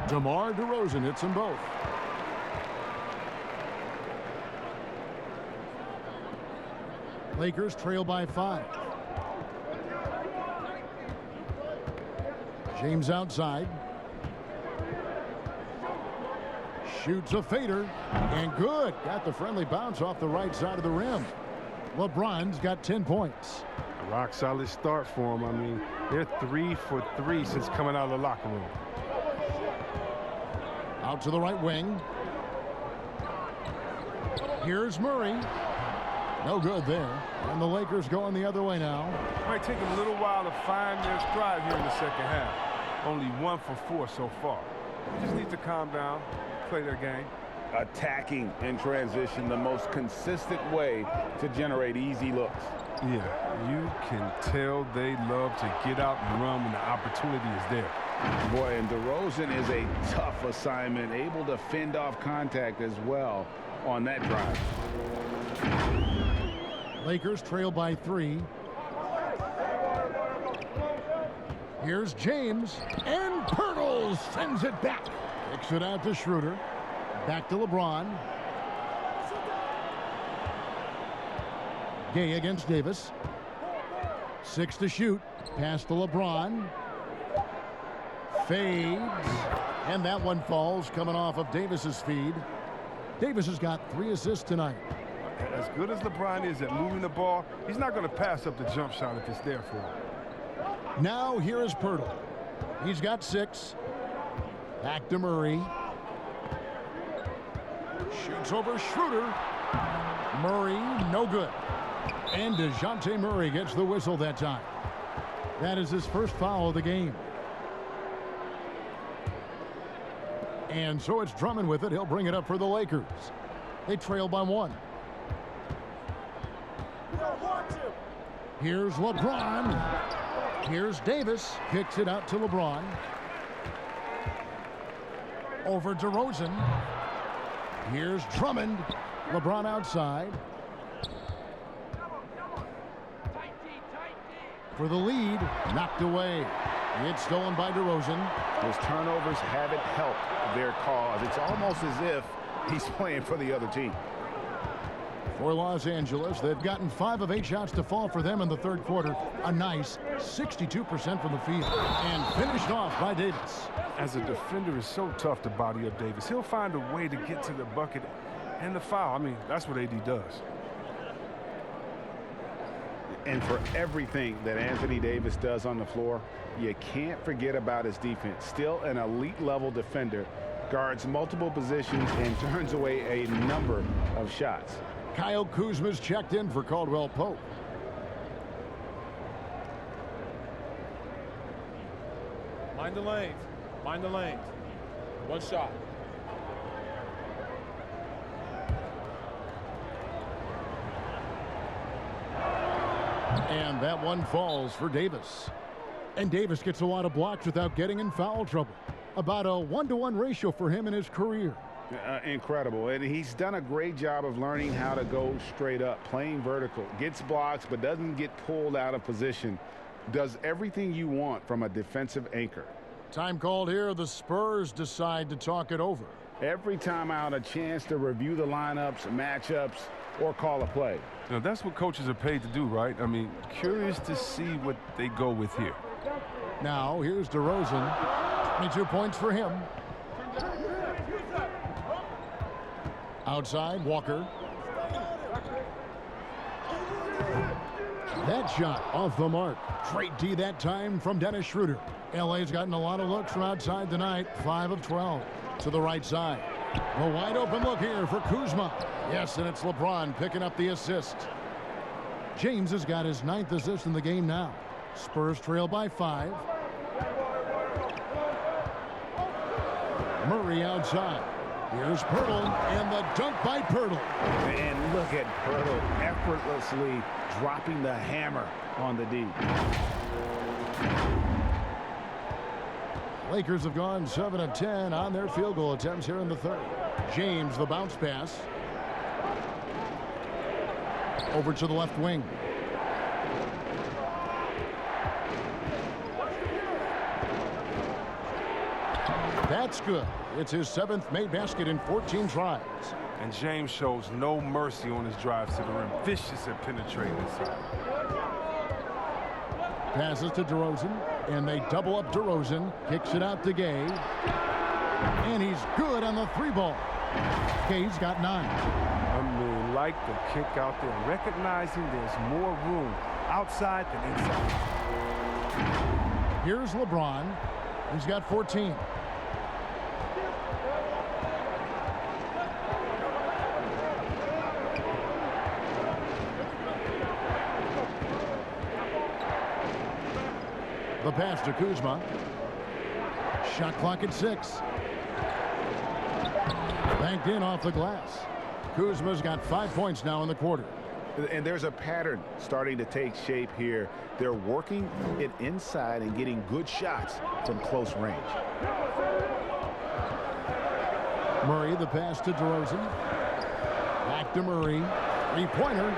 DeMar DeRozan hits them both. Lakers trail by 5. James outside. Shoots a fader. And good. Got the friendly bounce off the right side of the rim. LeBron's got 10 points. A rock solid start for him. I mean, they're 3 for 3 since coming out of the locker room. Out to the right wing. Here's Murray. No good there. And the Lakers going the other way now. Might take them a little while to find their stride here in the second half. Only 1 for 4 so far. They just need to calm down, play their game. Attacking in transition, the most consistent way to generate easy looks. Yeah, you can tell they love to get out and run when the opportunity is there. Boy, and DeRozan is a tough assignment, able to fend off contact as well on that drive. Lakers trail by 3. Here's James, and Pirtle sends it back. Kicks it out to Schroeder. Back to LeBron. Gay against Davis. 6 to shoot. Pass to LeBron. Fades. And that one falls coming off of Davis's feed. Davis has got 3 assists tonight. As good as LeBron is at moving the ball, he's not going to pass up the jump shot if it's there for him. Now here is Pirtle. He's got 6. Back to Murray. Shoots over Schroeder. Murray, no good. And DeJounte Murray gets the whistle that time. That is his first foul of the game. And so it's Drummond with it. He'll bring it up for the Lakers. They trail by 1. Here's LeBron. Here's Davis. Kicks it out to LeBron. Over DeRozan. Here's Drummond. LeBron outside. For the lead. Knocked away. It's stolen by DeRozan. Those turnovers haven't helped their cause. It's almost as if he's playing for the other team. For Los Angeles, they've gotten 5 of 8 shots to fall for them in the third quarter. A nice 62% from the field. And finished off by Davis. As a defender, it's so tough to body up Davis. He'll find a way to get to the bucket and the foul. I mean, that's what AD does. And for everything that Anthony Davis does on the floor, you can't forget about his defense. Still an elite level defender, guards multiple positions and turns away a number of shots. Kyle Kuzma's checked in for Caldwell Pope. Mind the lanes. Mind the lanes. 1 shot. And that one falls for Davis. And Davis gets a lot of blocks without getting in foul trouble. About a 1-to-1 ratio for him in his career. Incredible. And he's done a great job of learning how to go straight up, playing vertical. Gets blocks, but doesn't get pulled out of position. Does everything you want from a defensive anchor. Time called here. The Spurs decide to talk it over. Every time out, a chance to review the lineups, matchups, or call a play. Now, that's what coaches are paid to do, right? I mean, curious to see what they go with here. Now, here's DeRozan. 22 points for him. Outside, Walker. That shot off the mark. Straight D that time from Dennis Schroeder. LA's gotten a lot of looks from outside tonight. 5 of 12 to the right side. A wide open look here for Kuzma. Yes, and it's LeBron picking up the assist. James has got his 9th assist in the game now. Spurs trail by 5. Murray outside. Here's Pirtle, and the dunk by Pirtle. And look at Pirtle effortlessly dropping the hammer on the D. Lakers have gone 7 of 10 on their field goal attempts here in the third. James, the bounce pass. Over to the left wing. That's good. It's his 7th made basket in 14 tries. And James shows no mercy on his drives to the rim. Vicious at penetrating inside. Passes to DeRozan, and they double up DeRozan. Kicks it out to Gay. And he's good on the 3-ball. Gay's got 9. I mean, like the kick out there, recognizing there's more room outside than inside. Here's LeBron. He's got 14. The pass to Kuzma. Shot clock at 6. Banked in off the glass. Kuzma's got 5 points now in the quarter. And there's a pattern starting to take shape here. They're working it inside and getting good shots from close range. Murray, the pass to DeRozan. Back to Murray. 3-pointer.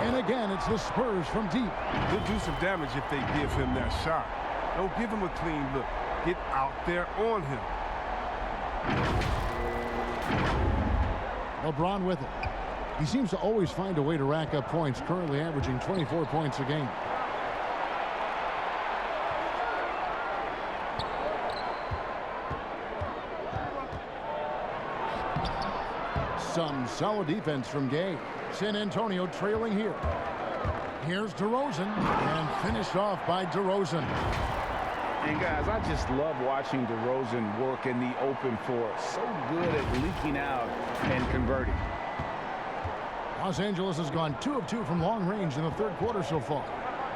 And again, it's the Spurs from deep. They'll do some damage if they give him that shot. Don't give him a clean look. Get out there on him. LeBron with it. He seems to always find a way to rack up points, currently averaging 24 points a game. Some solid defense from Gay. San Antonio trailing here. Here's DeRozan, and finished off by DeRozan. And guys, I just love watching DeRozan work in the open floor. So good at leaking out and converting. Los Angeles has gone 2 of 2 from long range in the third quarter so far.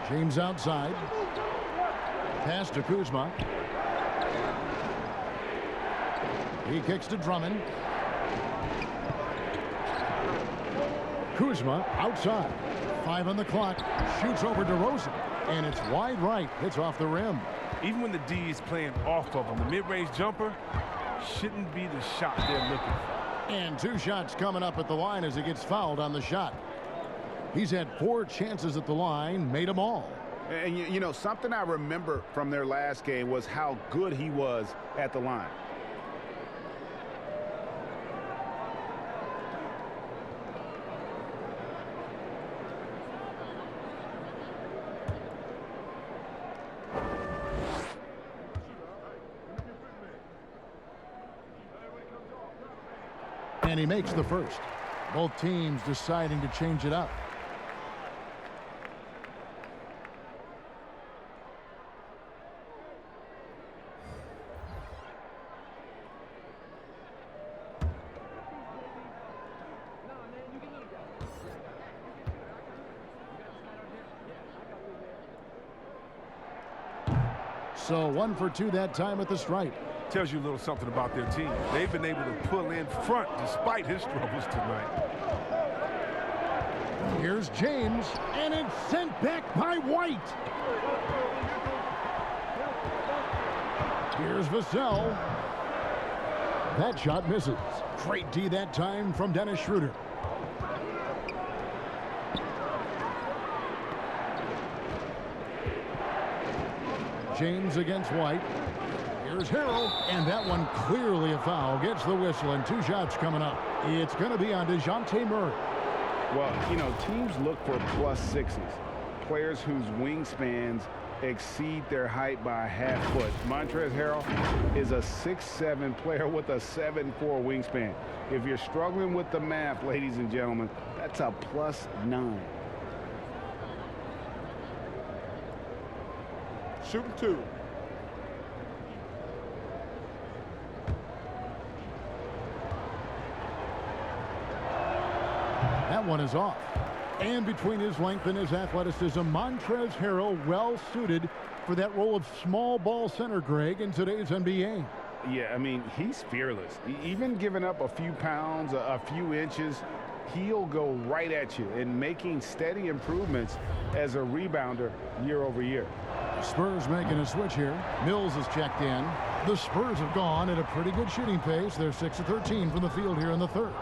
James outside. Pass to Kuzma. He kicks to Drummond. Kuzma outside. 5 on the clock. Shoots over DeRozan. And it's wide right. Hits off the rim. Even when the D is playing off of him, the mid-range jumper shouldn't be the shot they're looking for. And 2 shots coming up at the line as he gets fouled on the shot. He's had 4 chances at the line, made them all. And you know, something I remember from their last game was how good he was at the line. And he makes the first. Both teams deciding to change it up. So 1 for 2 that time at the stripe. Tells you a little something about their team. They've been able to pull in front despite his struggles tonight. Here's James, and it's sent back by White. Here's Vassell. That shot misses. Great D that time from Dennis Schroeder. James against White. Here's Harrell, and that one clearly a foul. Gets the whistle, and 2 shots coming up. It's going to be on DeJounte Murray. Well, you know, teams look for +6s, players whose wingspans exceed their height by a half foot. Montrezl Harrell is a 6'7" player with a 7'4" wingspan. If you're struggling with the math, ladies and gentlemen, that's a +9. Shooting 2. That one is off. And between his length and his athleticism, Montrezl Harrell well suited for that role of small ball center, Greg, in today's NBA. Yeah, I mean, he's fearless. Even giving up a few pounds, a few inches, he'll go right at you and making steady improvements as a rebounder year over year. Spurs making a switch here. Mills is checked in. The Spurs have gone at a pretty good shooting pace. They're 6 of 13 from the field here in the third.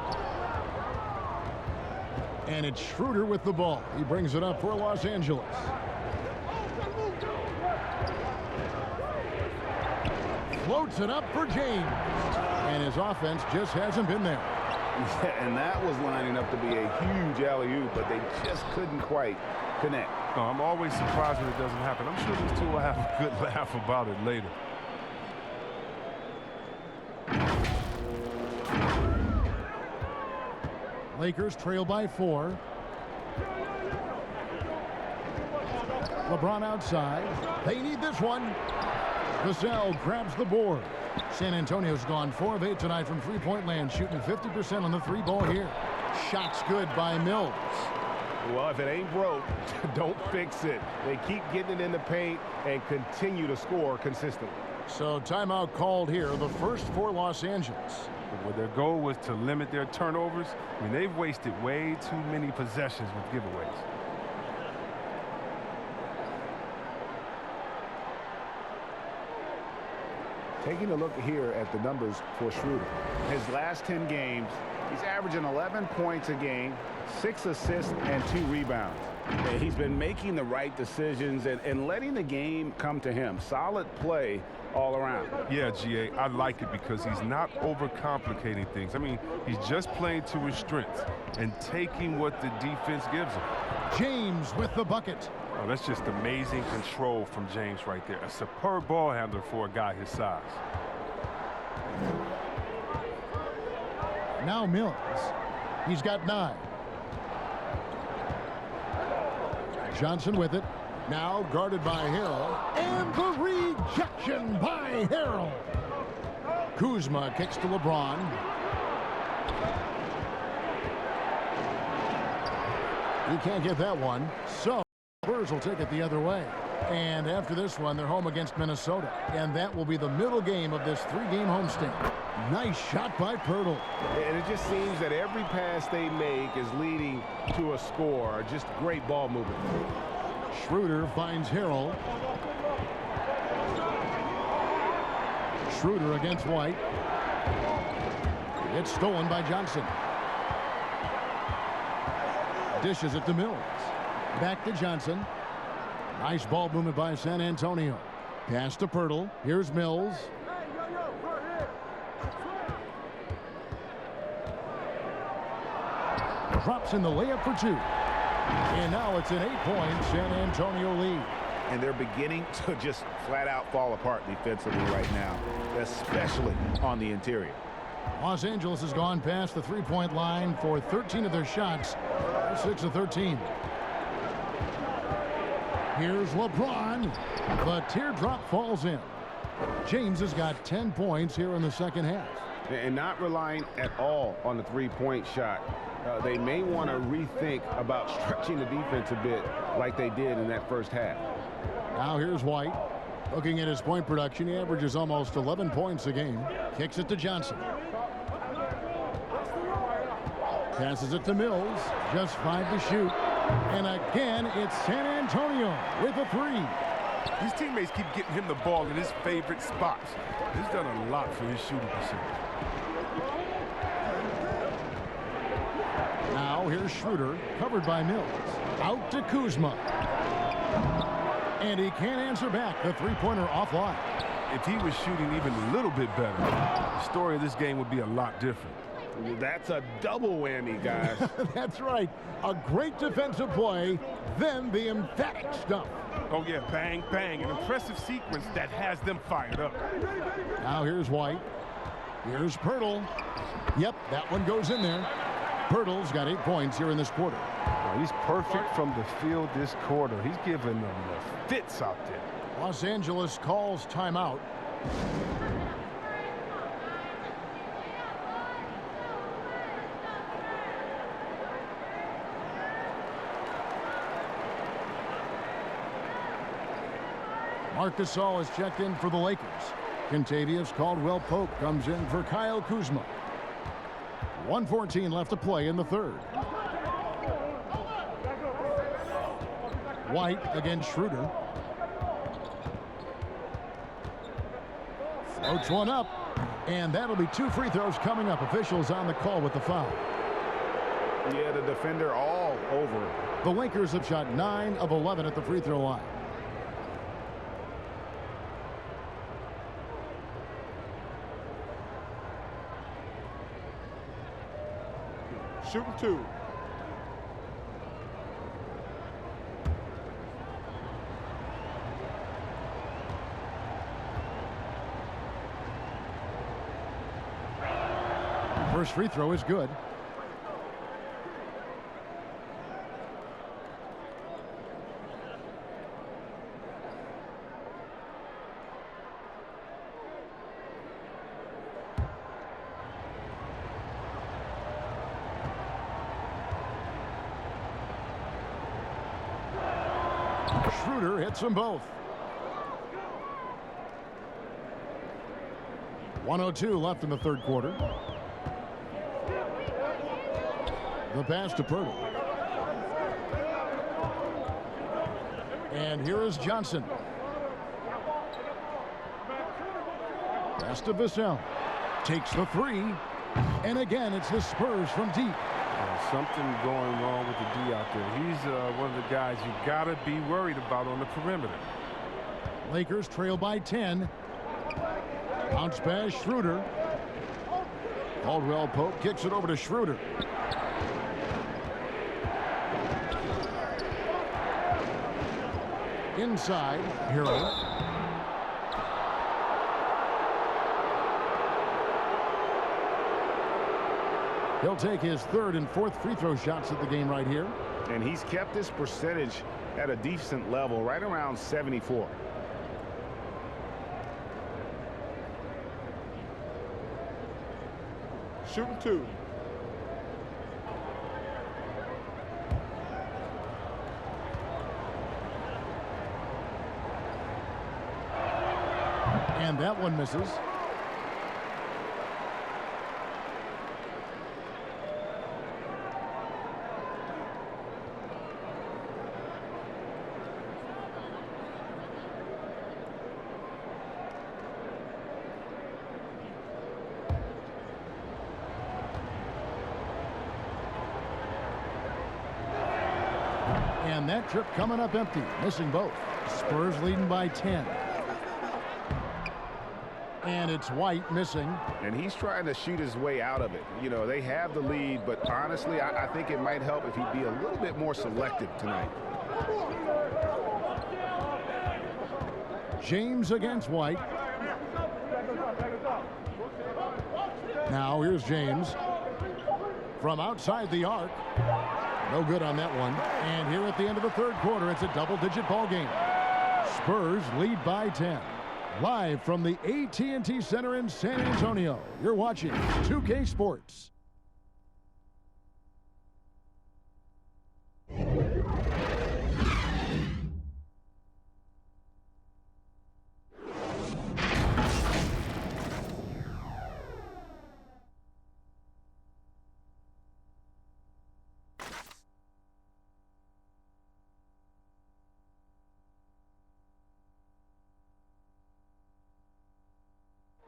And it's Schroeder with the ball. He brings it up for Los Angeles. Floats it up for James. And his offense just hasn't been there. Yeah, and that was lining up to be a huge alley-oop, but they just couldn't quite connect. No, I'm always surprised when it doesn't happen. I'm sure these two will have a good laugh about it later. Lakers trail by 4. LeBron outside. They need this one. Vassell grabs the board. San Antonio's gone 4 of 8 tonight from three-point land, shooting 50% on the three ball here. Shots good by Mills. Well, if it ain't broke, don't fix it. They keep getting it in the paint and continue to score consistently. So timeout called here, the first for Los Angeles. Well, their goal was to limit their turnovers. I mean, they've wasted way too many possessions with giveaways. Taking a look here at the numbers for Schroeder. His last 10 games, he's averaging 11 points a game, 6 assists, and 2 rebounds. And he's been making the right decisions and letting the game come to him. Solid play all around. Yeah, GA, I like it because he's not overcomplicating things. I mean, he's just playing to his strengths and taking what the defense gives him. James with the bucket. Oh, that's just amazing control from James right there. A superb ball handler for a guy his size. Now Mills. He's got 9. Johnson with it. Now guarded by Harrell. And the rejection by Harrell. Kuzma kicks to LeBron. He can't get that one. So Spurs will take it the other way. And after this one, they're home against Minnesota. And that will be the middle game of this 3-game homestand. Nice shot by Pirtle. And it just seems that every pass they make is leading to a score. Just great ball movement. Schroeder finds Harrell. Schroeder against White. It's stolen by Johnson. Dishes it to Mills. Back to Johnson. Nice ball movement by San Antonio. Pass to Pirtle. Here's Mills. Drops in the layup for 2. And now it's an 8-point San Antonio lead. And they're beginning to just flat out fall apart defensively right now, especially on the interior. Los Angeles has gone past the three-point line for 13 of their shots. 6 of 13. Here's LeBron. The teardrop falls in. James has got 10 points here in the second half. And not relying at all on the three-point shot. They may want to rethink about stretching the defense a bit like they did in that first half. Now here's White. Looking at his point production, he averages almost 11 points a game. Kicks it to Johnson. Passes it to Mills. Just 5 to shoot. And again, it's San Antonio with a 3. His teammates keep getting him the ball in his favorite spots. He's done a lot for his shooting percentage. Now here's Schroeder, covered by Mills. Out to Kuzma. And he can't answer back. The three-pointer offline. If he was shooting even a little bit better, the story of this game would be a lot different. That's a double whammy, guys. That's right. A great defensive play, then the emphatic stuff. Oh, yeah, bang, bang. An impressive sequence that has them fired up. Now here's White. Here's Pirtle. Yep, that one goes in there. Pirtle's got 8 points here in this quarter. Well, he's perfect from the field this quarter. He's giving them the fits out there. Los Angeles calls timeout. Marc Gasol is checked in for the Lakers. Kentavious Caldwell-Pope comes in for Kyle Kuzma. 1:14 left to play in the third. White against Schroeder. Floats one up, and that'll be 2 free throws coming up. Officials on the call with the foul. Yeah, the defender all over it. The Lakers have shot 9 of 11 at the free throw line. Shooting 2. First free throw is good. Schroeder hits them both. 1:02 left in the third quarter. The pass to Pirtle. And here is Johnson. Pass to Vassell. Takes the 3. And again, it's the Spurs from deep. Something going wrong with the D out there. He's one of the guys you got to be worried about on the perimeter. Lakers trail by 10. Bounce pass, Schroeder. Caldwell-Pope kicks it over to Schroeder. Inside, Hero. He'll take his 3rd and 4th free throw shots at the game right here. And he's kept this percentage at a decent level, right around 74. Shooting 2. And that one misses. And that trip coming up empty, missing both. Spurs leading by 10. And it's White missing. And he's trying to shoot his way out of it. You know, they have the lead, but honestly, I think it might help if he'd be a little bit more selective tonight. James against White. Now here's James. From outside the arc. No good on that one. And here at the end of the third quarter, it's a double-digit ball game. Spurs lead by 10. Live from the AT&TCenter in San Antonio, you're watching 2K Sports.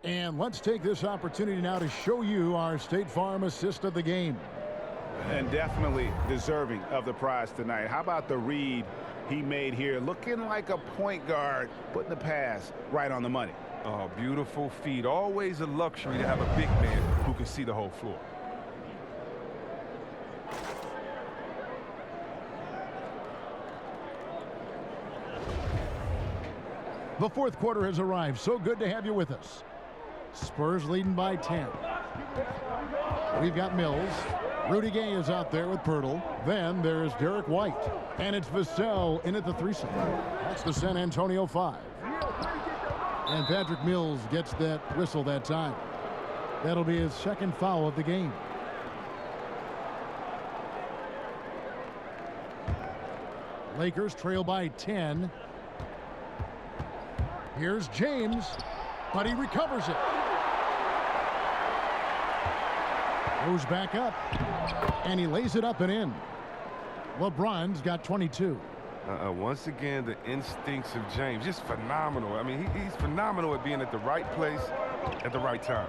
And let's take this opportunity now to show you our State Farm assist of the game. And definitely deserving of the prize tonight. How about the read he made here? Looking like a point guard, putting the pass right on the money. Oh, beautiful feed. Always a luxury to have a big man who can see the whole floor. The fourth quarter has arrived. So good to have you with us. Spurs leading by 10. We've got Mills. Rudy Gay is out there with Pirtle. Then there's Derek White. And it's Vassell in at the 3-side. That's the San Antonio 5. And Patrick Mills gets that whistle that time. That'll be his second foul of the game. Lakers trail by 10. Here's James. but he recovers it. Goes back up, and he lays it up and in. LeBron's got 22. Once again, the instincts of James, just phenomenal. I mean, he's phenomenal at being at the right place at the right time.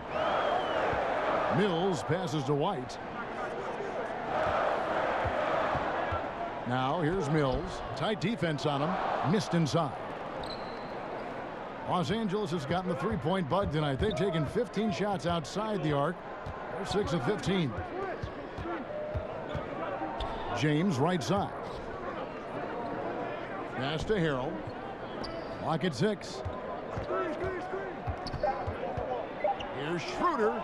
Mills passes to White. Now, here's Mills. Tight defense on him. Missed inside. Los Angeles has gotten the three-point bug tonight. They've taken 15 shots outside the arc. They're 6 of 15. James, right side. Pass to Harrell. Lock at 6. Here's Schroeder.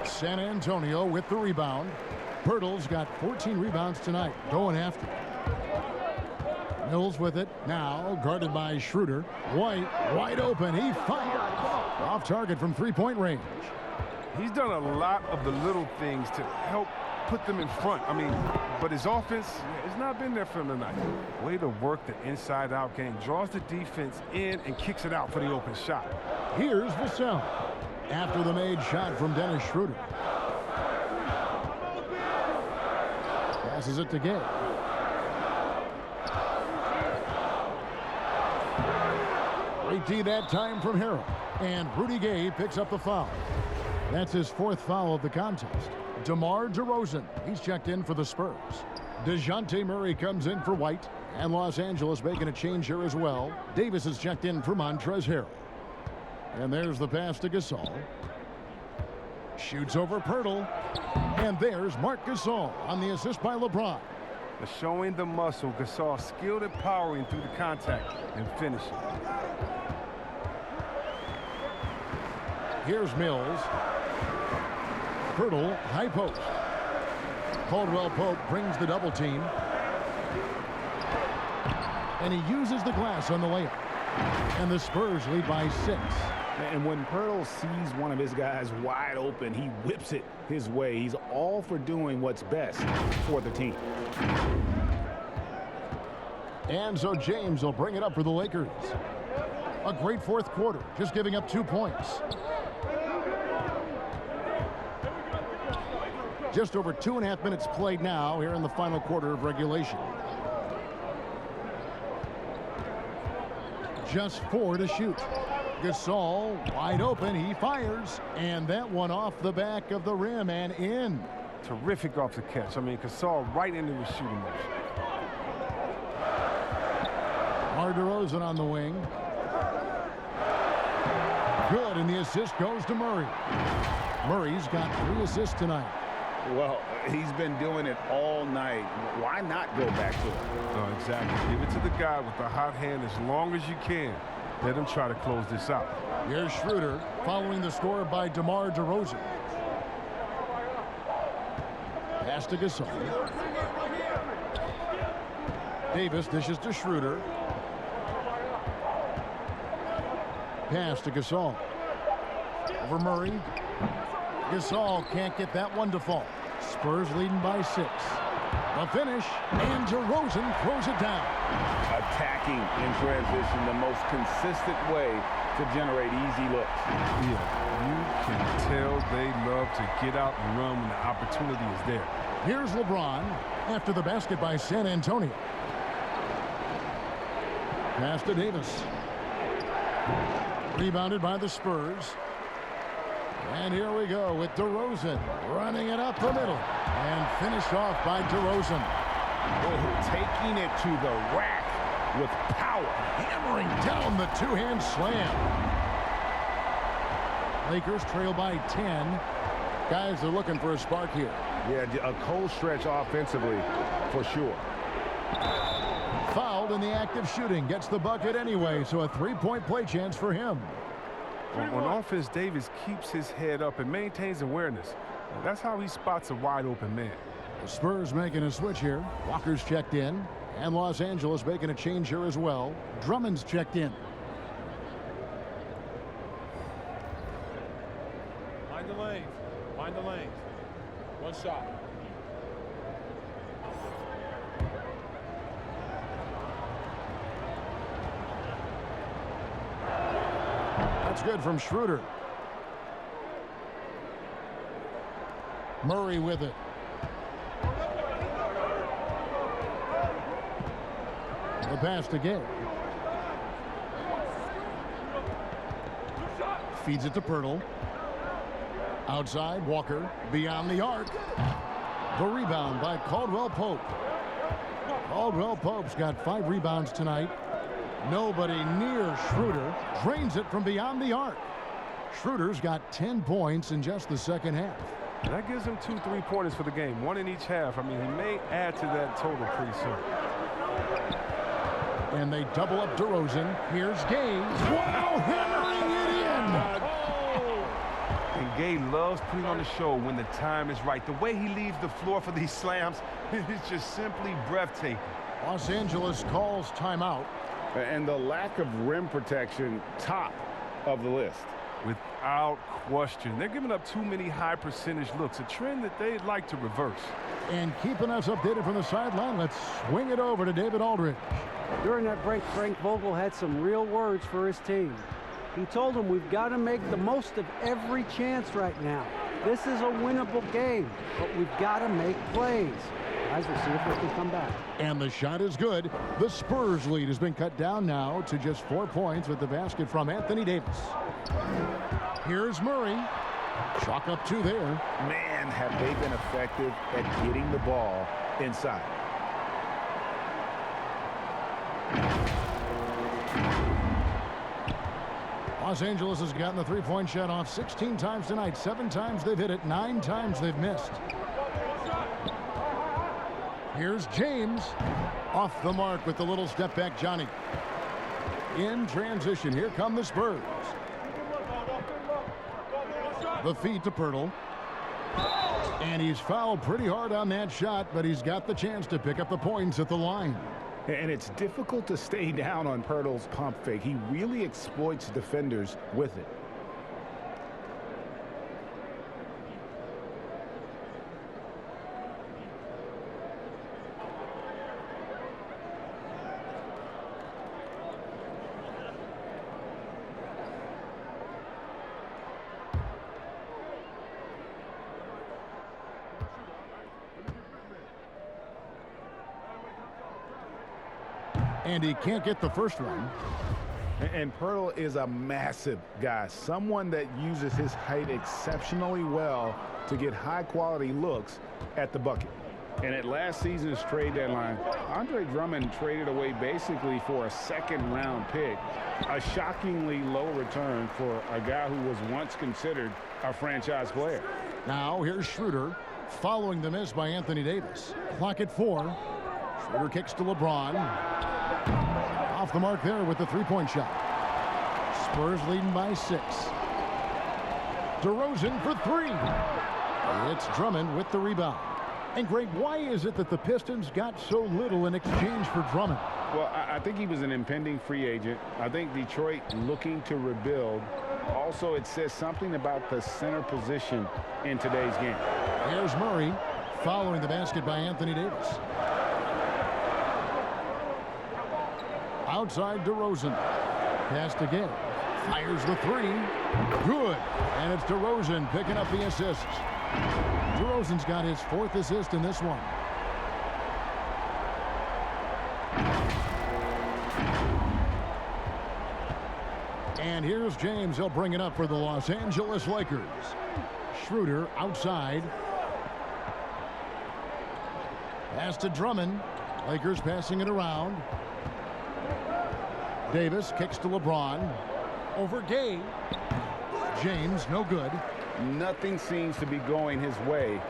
San Antonio with the rebound. Pirtle's got 14 rebounds tonight. Going after it. Mills with it. Now guarded by Schroeder. White wide open. He fires. Off target from three-point range. He's done a lot of the little things to help put them in front. I mean, but his offense has not been there for him tonight. Way to work the inside-out game. Draws the defense in and kicks it out for the open shot. Here's Vassell. After the made shot from Dennis Schroeder. Passes it to Gay. Great D that time from Harrell. And Rudy Gay picks up the foul. That's his 4th foul of the contest. DeMar DeRozan, he's checked in for the Spurs. DeJounte Murray comes in for White. And Los Angeles making a change here as well. Davis is checked in for Montrezl Harrell. And there's the pass to Gasol. Shoots over Pirtle. And there's Marc Gasol on the assist by LeBron. Showing the muscle. Gasol skilled at powering through the contact and finishing. Here's Mills. Pirtle, high post. Caldwell Pope brings the double team. And he uses the glass on the layup. And the Spurs lead by 6. And when Pirtle sees one of his guys wide open, he whips it his way. He's all for doing what's best for the team. And so James will bring it up for the Lakers. A great 4th quarter, just giving up 2 points. Just over 2.5 minutes played now here in the final quarter of regulation. Just 4 to shoot. Gasol wide open. He fires. And that one off the back of the rim and in. Terrific off the catch. I mean, Gasol right into his shooting motion. DeRozan on the wing. Good, and the assist goes to Murray. Murray's got 3 assists tonight. Well, he's been doing it all night. Why not go back to it? Oh, exactly. Give it to the guy with the hot hand as long as you can. Let him try to close this out. Here's Schroeder following the score by DeMar DeRozan. Pass to Gasol. Davis dishes to Schroeder. Pass to Gasol. Over Murray. Gasol can't get that one to fall. Spurs leading by 6. The finish, and DeRozan throws it down. Attacking in transition, the most consistent way to generate easy looks. Yeah, you can tell they love to get out and run when the opportunity is there. Here's LeBron after the basket by San Antonio. Pass to Davis. Rebounded by the Spurs. And here we go with DeRozan running it up the middle. And finished off by DeRozan. Oh, taking it to the rack with power. Hammering down the two-hand slam. Lakers trail by 10. Guys are looking for a spark here. Yeah, a cold stretch offensively for sure. Fouled in the act of shooting. Gets the bucket anyway, so a three-point play chance for him. On offense, Davis keeps his head up and maintains awareness. That's how he spots a wide-open man. The Spurs making a switch here. Walker's checked in. And Los Angeles making a change here as well. Drummond's checked in. Mind the lanes. Mind the lanes. One shot. That's good from Schroeder. Murray with it. The pass to Gay. Feeds it to Pirtle. Outside, Walker beyond the arc. The rebound by Caldwell Pope. Caldwell Pope's got 5 rebounds tonight. Nobody near Schroeder. Drains it from beyond the arc. Schroeder's got 10 points in just the second half. And that gives him 2 3-pointers for the game, 1 in each half. I mean, he may add to that total pretty soon. And they double up DeRozan. Here's Gay. Wow, hammering it in. And Gay loves putting on the show when the time is right. The way he leaves the floor for these slams is just simply breathtaking. Los Angeles calls timeout. And the lack of rim protection, top of the list. Without question. They're giving up too many high percentage looks, a trend that they'd like to reverse. And keeping us updated from the sideline, let's swing it over to David Aldridge. During that break, Frank Vogel had some real words for his team. He told them we've got to make the most of every chance right now. This is a winnable game, but we've got to make plays. Guys, we'll see if they can come back. And the shot is good. The Spurs lead has been cut down now to just 4 points with the basket from Anthony Davis. Here's Murray. Chalk up 2 there. Man, have they been effective at getting the ball inside. Los Angeles has gotten the 3-point shot off 16 times tonight. 7 times they've hit it. 9 times they've missed. Here's James. Off the mark with the little step back Johnny. In transition, here come the Spurs. The feed to Pirtle. And he's fouled pretty hard on that shot, but he's got the chance to pick up the points at the line. And it's difficult to stay down on Pirtle's pump fake. He really exploits defenders with it. And he can't get the first one. And Pirtle is a massive guy, someone that uses his height exceptionally well to get high-quality looks at the bucket. And at last season's trade deadline, Andre Drummond traded away basically for a second-round pick, a shockingly low return for a guy who was once considered a franchise player. Now here's Schroeder following the miss by Anthony Davis. Clock at 4. Schroeder kicks to LeBron. Off the mark there with the 3-point shot. Spurs leading by 6. DeRozan for 3. It's Drummond with the rebound. And Greg, why is it that the Pistons got so little in exchange for Drummond? Well, I think he was an impending free agent. I think Detroit looking to rebuild. Also, it says something about the center position in today's game. Here's Murray following the basket by Anthony Davis. Outside DeRozan. Pass to Gay. Fires the 3. Good. And it's DeRozan picking up the assist. DeRozan's got his 4th assist in this one. And here's James. He'll bring it up for the Los Angeles Lakers. Schroeder outside. Pass to Drummond. Lakers passing it around. Davis kicks to LeBron. Over Gay. James, no good. Nothing seems to be going his way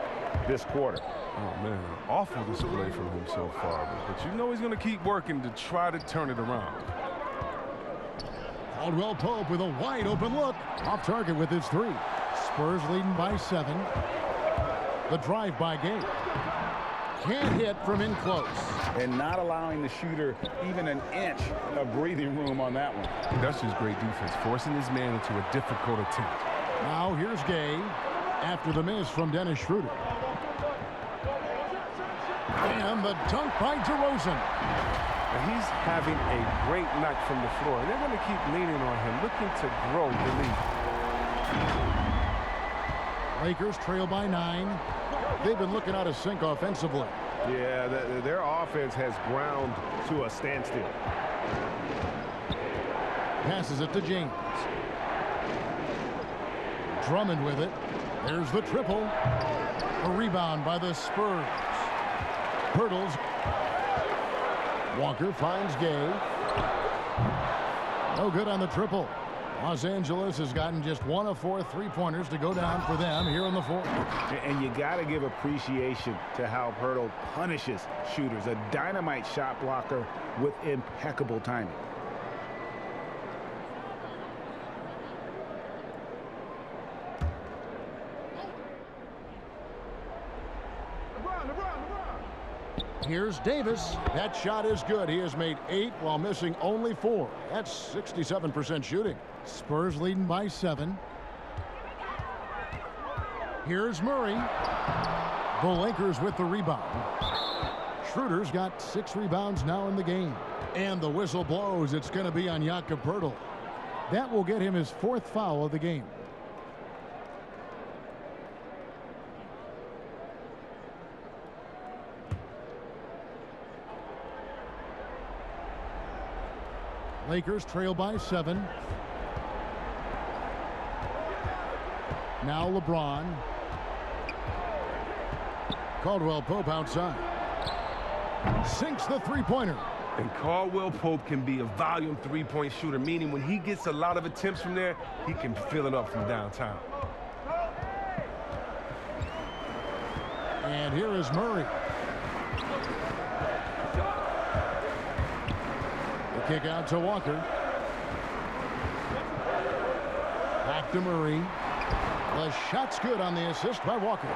this quarter. Oh, man, an awful display from him so far. But you know he's going to keep working to try to turn it around. Caldwell Pope with a wide open look. Off target with his 3. Spurs leading by 7. The drive by Gay. Can't hit from in close. And not allowing the shooter even an inch of breathing room on that one. That's just great defense, forcing his man into a difficult attempt. Now here's Gay after the miss from Dennis Schroeder. And the dunk by DeRozan. And he's having a great night from the floor. And they're going to keep leaning on him, looking to grow the lead. Lakers trail by 9. They've been looking out of sync offensively. Yeah, their offense has ground to a standstill. Passes it to James. Drummond with it. There's the triple. A rebound by the Spurs. Hurdles. Walker finds Gay. No good on the triple. Los Angeles has gotten just 1 of 4 3-pointers to go down for them here in the fourth. And you got to give appreciation to how Hurdle punishes shooters. A dynamite shot blocker with impeccable timing. Here's Davis. That shot is good. He has made 8 while missing only 4. That's 67% shooting. Spurs leading by 7. Here's Murray. The Lakers with the rebound. Schroeder's got 6 rebounds now in the game. And the whistle blows. It's going to be on Jakob Poeltl. That will get him his 4th foul of the game. Lakers trail by 7. Now LeBron. Caldwell Pope outside. Sinks the three-pointer. And Caldwell Pope can be a volume 3-point shooter, meaning when he gets a lot of attempts from there, he can fill it up from downtown. And here is Murray. Kick out to Walker. Back to Murray. The shot's good on the assist by Walker.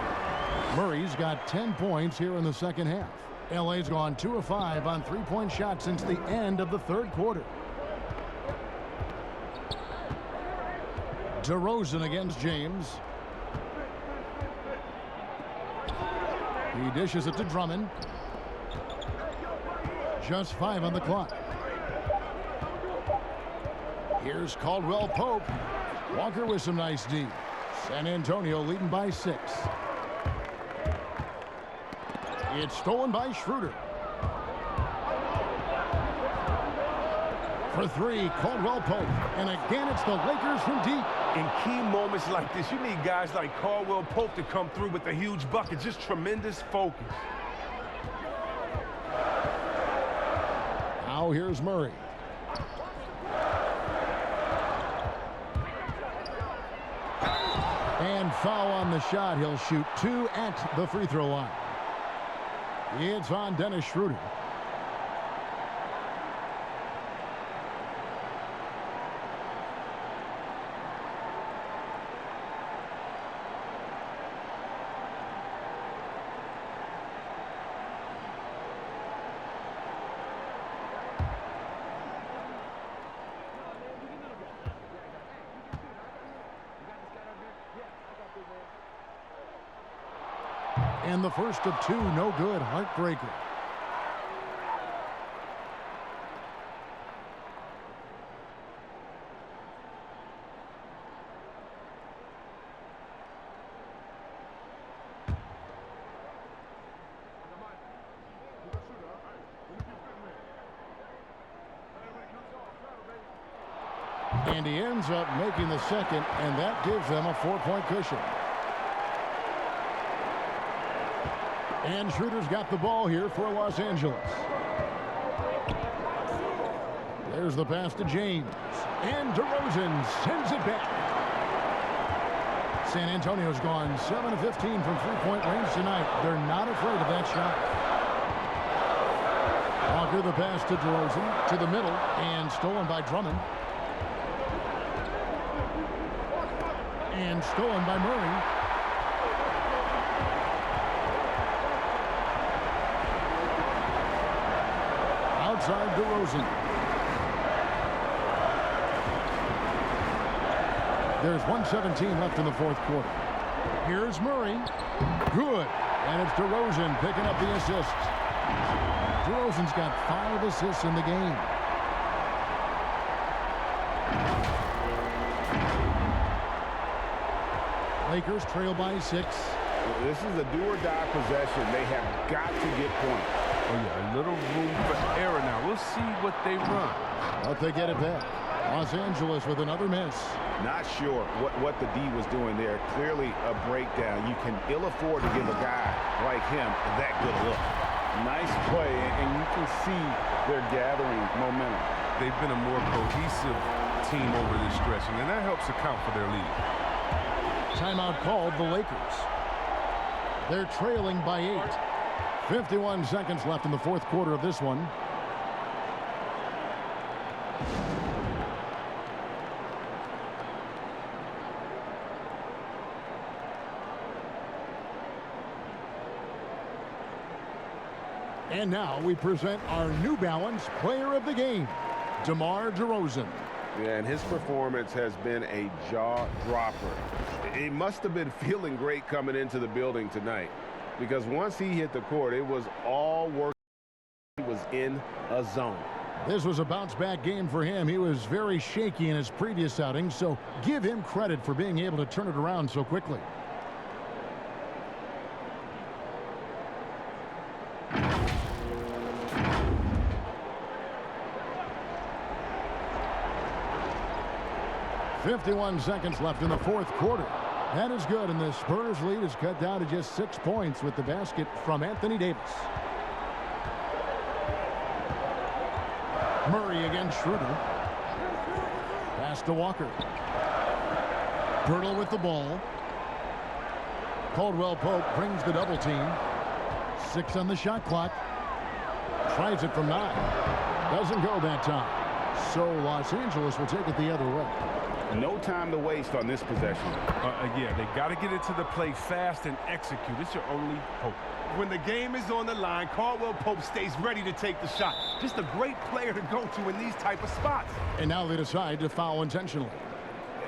Murray's got 10 points here in the second half. LA's gone 2 of 5 on 3-point shots since the end of the third quarter. DeRozan against James. He dishes it to Drummond. Just 5 on the clock. Here's Caldwell Pope. Walker with some nice D. San Antonio leading by 6. It's stolen by Schroeder. For 3, Caldwell Pope. And again, it's the Lakers from deep. In key moments like this, you need guys like Caldwell Pope to come through with a huge bucket. Just tremendous focus. Now here's Murray. And foul on the shot. He'll shoot 2 at the free throw line. It's on Dennis Schroeder. And the first of 2, no good. Heartbreaker. And he ends up making the second, and that gives them a 4-point cushion. And Schroeder's got the ball here for Los Angeles. There's the pass to James. And DeRozan sends it back. San Antonio's gone 7 of 15 from 3-point range tonight. They're not afraid of that shot. Walker the pass to DeRozan to the middle and stolen by Drummond. And stolen by Murray. Outside DeRozan. There's 1:17 left in the fourth quarter. Here's Murray. Good. And it's DeRozan picking up the assist. DeRozan DeRozan's got 5 assists in the game. Lakers trail by 6. This is a do-or-die possession. They have got to get points. Oh, yeah, a little room for error now. We'll see what they run. But they get it back. Los Angeles with another miss. Not sure what the D was doing there. Clearly a breakdown. You can ill afford to give a guy like him that good a look. Nice play, and you can see they're gathering momentum. They've been a more cohesive team over this stretch, and that helps account for their lead. Timeout called the Lakers. They're trailing by 8. 51 seconds left in the fourth quarter of this one. And now we present our New Balance Player of the Game, DeMar DeRozan. Yeah, and his performance has been a jaw-dropper. He must have been feeling great coming into the building tonight, because once he hit the court, it was all work. He was in a zone. This was a bounce-back game for him. He was very shaky in his previous outing, so give him credit for being able to turn it around so quickly. .51 seconds left in the fourth quarter. That is good, and the Spurs lead is cut down to just 6 points with the basket from Anthony Davis. Murray against Schroeder. Pass to Walker. Pirtle with the ball. Caldwell Pope brings the double team. 6 on the shot clock. Tries it from 9. Doesn't go that time. So Los Angeles will take it the other way. No time to waste on this possession. Yeah, they got to get into the play fast and execute. It's your only hope. When the game is on the line, Caldwell Pope stays ready to take the shot. Just a great player to go to in these type of spots. And now they decide to foul intentionally.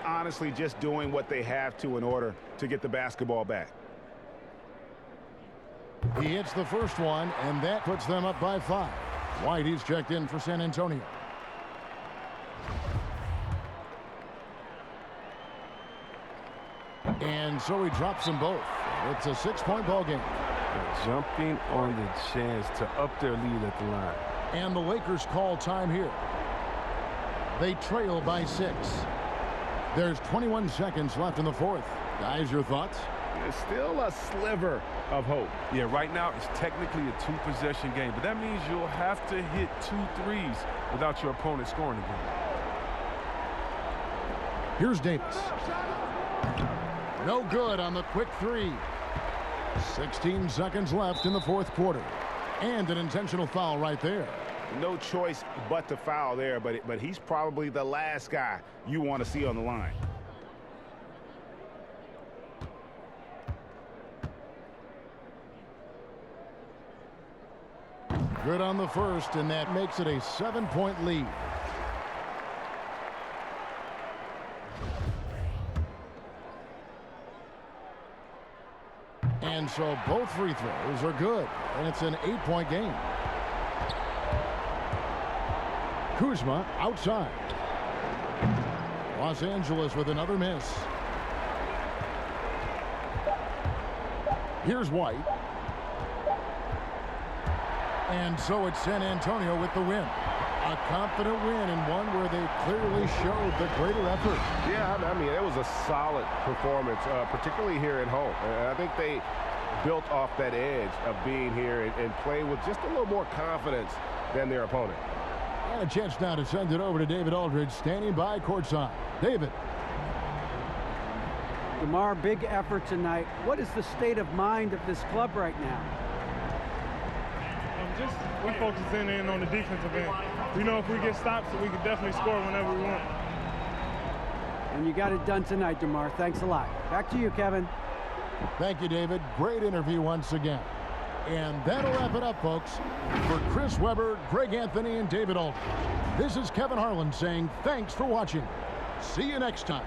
Honestly, just doing what they have to in order to get the basketball back. He hits the first one, and that puts them up by 5. White, he's checked in for San Antonio. And so he drops them both. It's a 6-point ball game. They're jumping on the chance to up their lead at the line. And the Lakers call time here. They trail by 6. There's 21 seconds left in the fourth. Guys, your thoughts? There's still a sliver of hope. Yeah, right now it's technically a 2-possession game, but that means you'll have to hit 2 threes without your opponent scoring again. Here's Davis. No good on the quick 3. 16 seconds left in the fourth quarter. And an intentional foul right there. No choice but to foul there, but he's probably the last guy you want to see on the line. Good on the first, and that makes it a 7-point lead. And so both free throws are good, and it's an 8-point game. Kuzma outside. Los Angeles with another miss. Here's White. And so it's San Antonio with the win. A confident win, and one where they clearly showed the greater effort. Yeah, I mean, it was a solid performance, particularly here at home. And I think they built off that edge of being here and play with just a little more confidence than their opponent. And a chance now to send it over to David Aldridge, standing by courtside. David. DeMar, big effort tonight. What is the state of mind of this club right now? We're focusing in on the defensive end. We know if we get stops, we can definitely score whenever we want. And you got it done tonight, DeMar. Thanks a lot. Back to you, Kevin. Thank you, David. Great interview once again. And that'll wrap it up, folks. For Chris Webber, Greg Anthony, and David Aldridge, this is Kevin Harlan saying thanks for watching. See you next time.